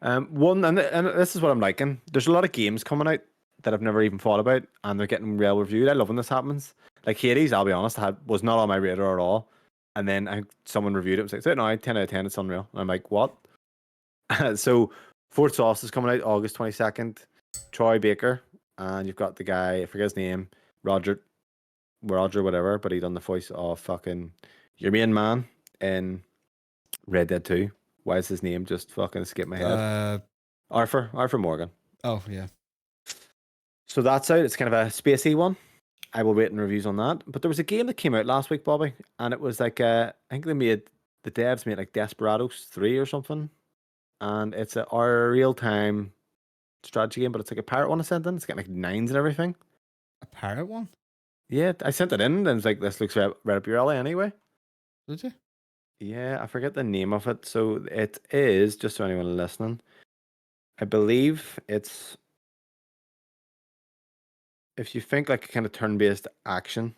S1: One and this is what I'm liking. There's a lot of games coming out that I've never even thought about, and they're getting well reviewed. I love when this happens. Like Hades, I'll be honest, was not on my radar at all. And then someone reviewed it. Was like, no, 10 out of 10. It's unreal. And I'm like, what? So, Fort Sauce is coming out August 22nd. Troy Baker, and you've got the guy, I forget his name, Roger, whatever, but he done the voice of fucking your main man in Red Dead 2. Why is his name just fucking skip my head? Arthur Morgan.
S2: Oh yeah.
S1: So that's out. It's kind of a spacey one. I will wait in reviews on that. But there was a game that came out last week, Bobby, and it was like I think the devs made like Desperados 3 or something, and it's our real time strategy game, but it's like a pirate one I sent in. It's got like 9s and everything.
S2: A pirate one?
S1: Yeah, I sent it in, and it's like, this looks right up your alley anyway.
S2: Did you?
S1: Yeah, I forget the name of it. So it is, just so anyone listening, I believe it's, if you think like a kind of turn-based action,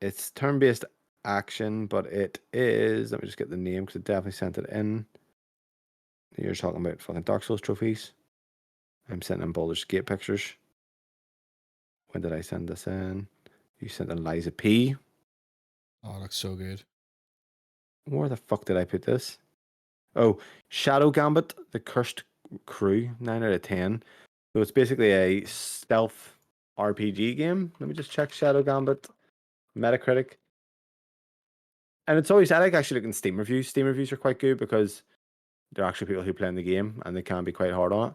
S1: it's turn-based action, but it is, let me just get the name because I definitely sent it in. You're talking about fucking Dark Souls trophies. I'm sending in Baldur's Gate pictures. When did I send this in? You sent in Liza P.
S2: Oh, it looks so good.
S1: Where the fuck did I put this? Oh, Shadow Gambit, The Cursed Crew, 9 out of 10. So it's basically a stealth RPG game. Let me just check Shadow Gambit, Metacritic. And it's always, I like actually looking at Steam reviews. Steam reviews are quite good because they're actually people who play in the game and they can be quite hard on it.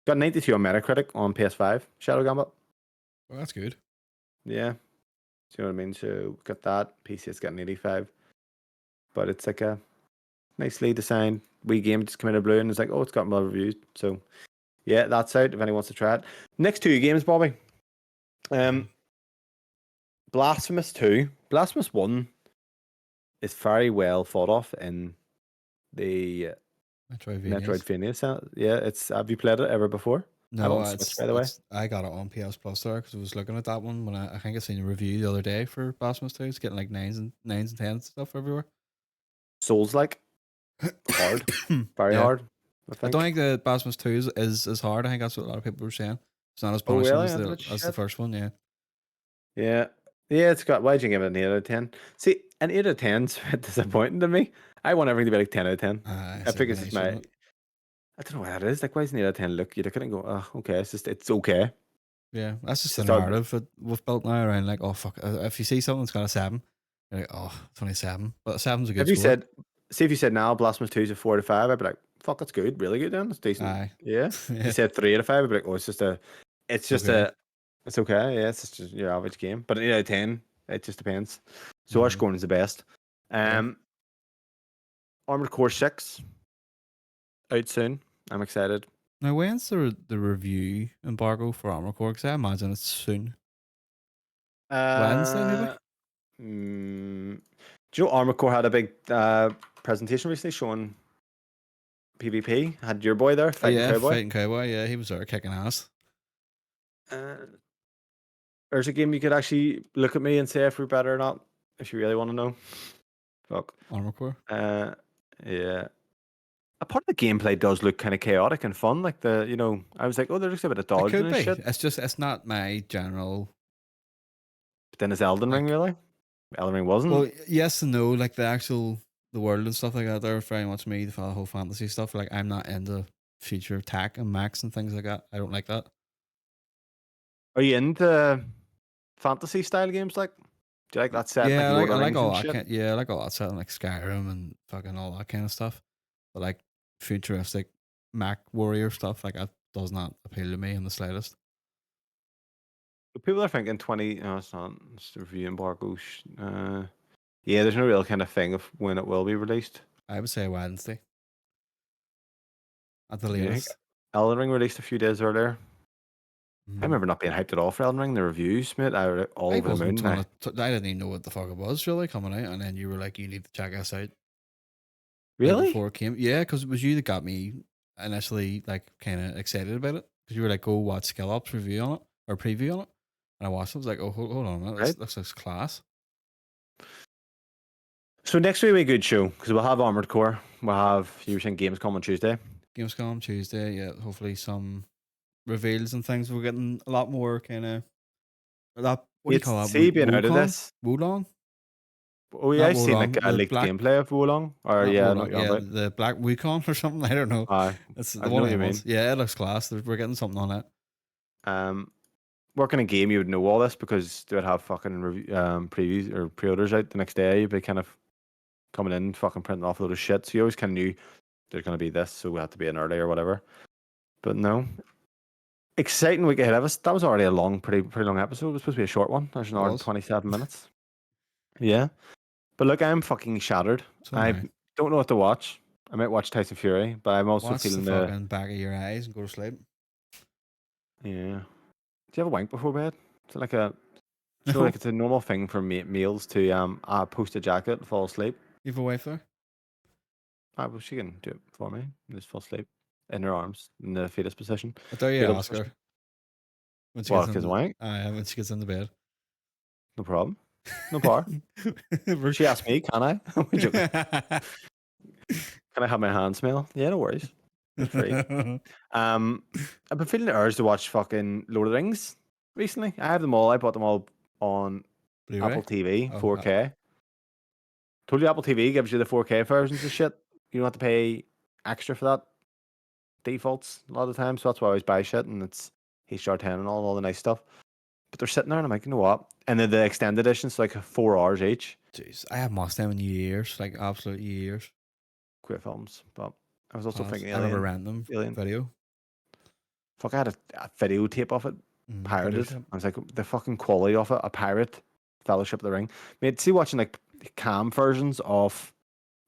S1: Got 92 on Metacritic on PS5, Shadow Gambit.
S2: Well, that's good.
S1: Yeah. See what I mean? So got that. PC it's got an 85. But it's like a nicely designed Wii game just came out of blue and it's like, oh, it's got well reviews. So yeah, that's out if anyone wants to try it. Next 2 games, Bobby. Blasphemous 2. Blasphemous 1 is very well thought of in the Metroidvania. Yeah, have you played it ever before? I have it
S2: No,
S1: on Switch, by the way.
S2: I got it on PS Plus there because I was looking at that one when I think I seen a review the other day for Blasphemous 2. It's getting like 9s and 10s and stuff everywhere.
S1: Souls like hard, very
S2: Yeah.
S1: hard.
S2: I don't think the Blasphemous 2 is as hard. I think that's what a lot of people were saying. It's not as punishing
S1: really?
S2: as the first one. Yeah.
S1: Yeah. Yeah, it's got. Why'd you give it an 8 out of 10? See, an 8 out of 10's a bit disappointing to me. I want everything to be like 10 out of 10.
S2: I
S1: I
S2: said
S1: think it's just
S2: vanish,
S1: my.
S2: wasn't it?
S1: I don't know what that is. Like, why is an 8 out of 10 look? You look at it and go, oh, okay. It's okay.
S2: Yeah, that's just
S1: It's
S2: the
S1: just not.
S2: narrative that we've built now around like, oh fuck, if you see something that's got a 7, you're like, oh, it's only a 7, but a 7's a good
S1: If you
S2: score.
S1: said, see, if you said now Blasphemous 2 is a 4 out of 5, I'd be like, fuck, that's good. Really good then. It's decent.
S2: Aye,
S1: Yeah. If
S2: yeah,
S1: you said 3 out of 5, I'd be like, oh, it's just a. It's
S2: it's
S1: just
S2: okay.
S1: a. It's okay. Yeah, it's just your average game. But an 8 out of 10, it just depends. So our
S2: Mhm.
S1: scoring is the best.
S2: Yeah.
S1: Armored Core 6 out soon. I'm excited.
S2: Now, when's the review embargo for Armored Core? Because I imagine it's soon. Wednesday, maybe?
S1: Uh, do you know Armored Core had a big presentation recently showing PvP? Had your boy there
S2: Oh
S1: fighting
S2: yeah,
S1: Cowboy.
S2: fighting Cowboy. Yeah, he was there kicking ass.
S1: Uh, there's a game you could actually look at me and say if we're better or not, if you really want to know. Fuck.
S2: Armored Core.
S1: Yeah. A part of the gameplay does look kind of chaotic and fun. Like I was like, oh, there's a bit of
S2: It
S1: dodging
S2: could
S1: and
S2: be.
S1: shit.
S2: It's just it's not my general.
S1: But then it's Elden Ring,
S2: Like,
S1: really. Elden Ring
S2: well,
S1: wasn't.
S2: yes and no. Like the world and stuff like that. They're very much me. The whole fantasy stuff. Like I'm not into future tech and mechs and things like that. I don't like that.
S1: Are you into fantasy style games? Like, do you like that set, like
S2: Yeah,
S1: Lord
S2: I
S1: of the
S2: like
S1: Rings
S2: all
S1: and
S2: that.
S1: shit?
S2: Yeah, I like all that stuff, like Skyrim and fucking all that kind of stuff. But like futuristic Mac warrior stuff, like that does not appeal to me in the slightest.
S1: But people are thinking 20. No, it's not. It's the review embargo. Yeah, there's no real kind of thing of when it will be released.
S2: I would say Wednesday at the
S1: Yeah, I think
S2: latest.
S1: Elden Ring released a few days earlier. I
S2: Mhm.
S1: remember not being hyped at all for Elden Ring. The reviews, mate, I were all
S2: I
S1: over the
S2: wasn't
S1: moon.
S2: gonna. I didn't even know what the fuck it was really coming out, and then you were like, "You need to check us out." Like
S1: Really?
S2: before it came, yeah, because it was you that got me initially like kind of excited about it. Because you were like, "Go watch Skill Up's review on it or preview on it," and I watched it. I was like, "Oh, hold on a minute,
S1: Right.
S2: this looks class."
S1: So next week we a good show because we'll have Armored Core. We'll have you were saying Gamescom on Tuesday.
S2: Gamescom Tuesday, yeah. Hopefully some reveals and things. We're getting a lot more kind of that. What do you
S1: It's
S2: call that?
S1: see being out of
S2: Wukong,
S1: this.
S2: Wulong,
S1: Oh yeah,
S2: not
S1: I've seen like
S2: Wulong.
S1: a
S2: The
S1: leaked
S2: black,
S1: gameplay of Wolong. Or
S2: not
S1: yeah, I know what
S2: Wulong.
S1: you're on
S2: Yeah,
S1: about.
S2: the black Wukong or something. I don't know.
S1: Aye,
S2: It's
S1: I
S2: the
S1: know
S2: one
S1: what
S2: of
S1: you
S2: them
S1: mean.
S2: ones. Yeah, it looks class. We're getting something on it.
S1: Um, working a game, you would know all this because they would have fucking previews or pre-orders out the next day. You'd be kind of coming in, fucking printing off a load of shit. So you always kind of knew there's going to be this, so we had to be in early or whatever. But no, exciting week ahead of us. That was already a pretty long episode. It was supposed to be a short one. There's an
S2: It
S1: hour and
S2: was.
S1: 27 minutes. Yeah, but look, I'm fucking shattered.
S2: So am
S1: I
S2: I.
S1: don't know what to watch. I might watch Tyson Fury, but I'm also
S2: Watch the
S1: feeling the
S2: fucking back of your eyes and go to sleep.
S1: yeah. Do you have a wank before bed? Is it like a
S2: No,
S1: like it's a normal thing for males to post a jacket and fall asleep.
S2: you have a wife there.
S1: Well, she can do it for me. Just fall asleep in her arms in the fetus position.
S2: I dare you
S1: Fetal
S2: ask
S1: position.
S2: her when she
S1: Well,
S2: gets
S1: because
S2: in.
S1: wank,
S2: When she gets into bed.
S1: no problem, no power. She asked me, can I? I'm joking. Can I have my hand smell? Yeah, no worries. You're free. I've been feeling the urge to watch fucking Lord of the Rings recently. I have them all. I bought them all on Apple
S2: Blu-ray.
S1: TV,
S2: Oh,
S1: 4K. Told you Apple TV gives you the 4K versions of shit. You don't have to pay extra for that. Defaults a lot of the time, so that's why I always buy shit, and it's HDR10 and all the nice stuff. But they're sitting there, and I'm like, you know what? And then the extended edition's like 4 hours each.
S2: jeez, I have watched them in years, like absolute years.
S1: Great films, but I was also
S2: Past.
S1: thinking
S2: I remember
S1: Alien.
S2: renting them
S1: Alien.
S2: video.
S1: Fuck, I had a videotape of it
S2: Video
S1: pirated.
S2: tip.
S1: I was like, the fucking quality of it, a pirate, Fellowship of the Ring. Mate, see watching like cam versions of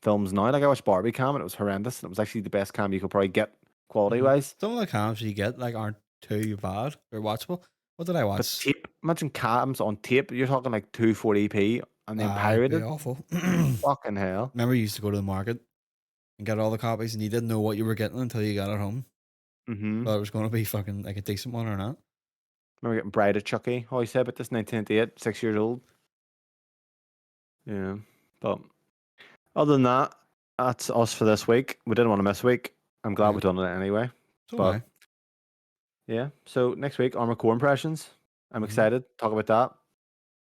S1: films now. Like I watched Barbie cam and it was horrendous. And it was actually the best cam you could probably get quality wise.
S2: Some of the cams you get like aren't too bad or watchable. What did I
S1: But
S2: watch?
S1: tape, imagine cams on tape. You're talking like 240p and then
S2: It'd be
S1: pirated.
S2: awful.
S1: Fucking hell.
S2: Remember, you used to go to the market and get all the copies, and you didn't know what you were getting until you got it home.
S1: Mm-hmm.
S2: But it was going to be fucking like a decent one or not.
S1: Remember getting Bride of Chucky? Oh, he said, but this 1998, 6 years old. Yeah. But other than that, that's us for this week. We didn't want to miss a week. I'm glad
S2: Yeah.
S1: we've done it anyway.
S2: So
S1: But
S2: am I.
S1: yeah. So next week, Armored Core impressions. I'm
S2: Mhm.
S1: excited. Talk about that.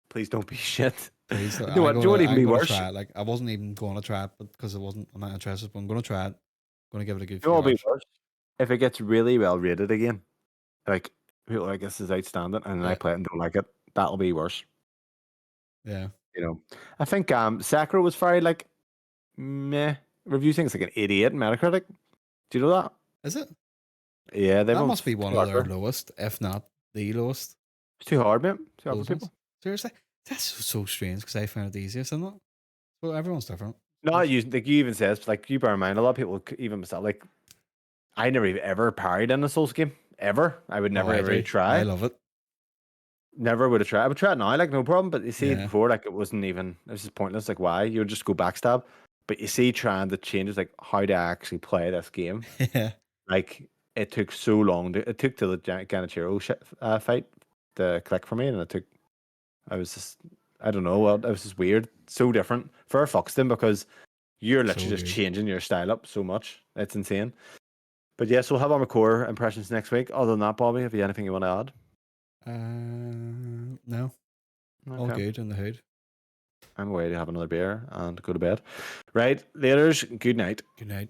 S1: Please don't be shit.
S2: Please,
S1: You know what? Do you know what even
S2: I'm
S1: be
S2: gonna
S1: worse?
S2: try it. Like I wasn't even going to try it, but because I'm not interested. But I'm gonna try it. Gonna give it a good
S1: You know
S2: few
S1: what will be
S2: hours.
S1: worse? If it gets really well rated again, like people are like this is outstanding, and then I
S2: Yeah.
S1: play it and don't like it. That'll be worse.
S2: Yeah.
S1: You know, I think Sakura was very like meh. Review things like an 88 in Metacritic. Do you know that?
S2: Is it?
S1: Yeah, they
S2: That
S1: won't.
S2: must be one
S1: Too
S2: of
S1: hard
S2: their
S1: for 'em.
S2: lowest, if not the lowest.
S1: It's too hard, man. Too hard for
S2: Those ones.
S1: people.
S2: Seriously, that's so strange because I found it the easiest, isn't it? Well, everyone's different.
S1: No, you like you even says like you bear in mind a lot of people even myself like I never even ever parried in a Souls game ever. I would
S2: Oh,
S1: never
S2: I
S1: ever
S2: do. I
S1: try.
S2: love it.
S1: Never would have tried. I would try it now, like no problem. But you see,
S2: Yeah.
S1: before, like it wasn't even. It was just pointless. Like why? You would just go backstab. But you see, trying to change like how to actually play this game.
S2: Yeah.
S1: Like it took so long. It took till the Ganichiro fight to click for me, and it took. I was just. I don't know. Well, it was just weird. So different for Foxton because you're literally
S2: So
S1: just
S2: good.
S1: changing your style up so much. It's insane. But yes, we'll have our core impressions next week. Other than that, Bobby, have you anything you want to add?
S2: No. All
S1: Okay.
S2: good in the hood.
S1: I'm away to have another beer and go to bed. Right, laters. Good night.
S2: Good night.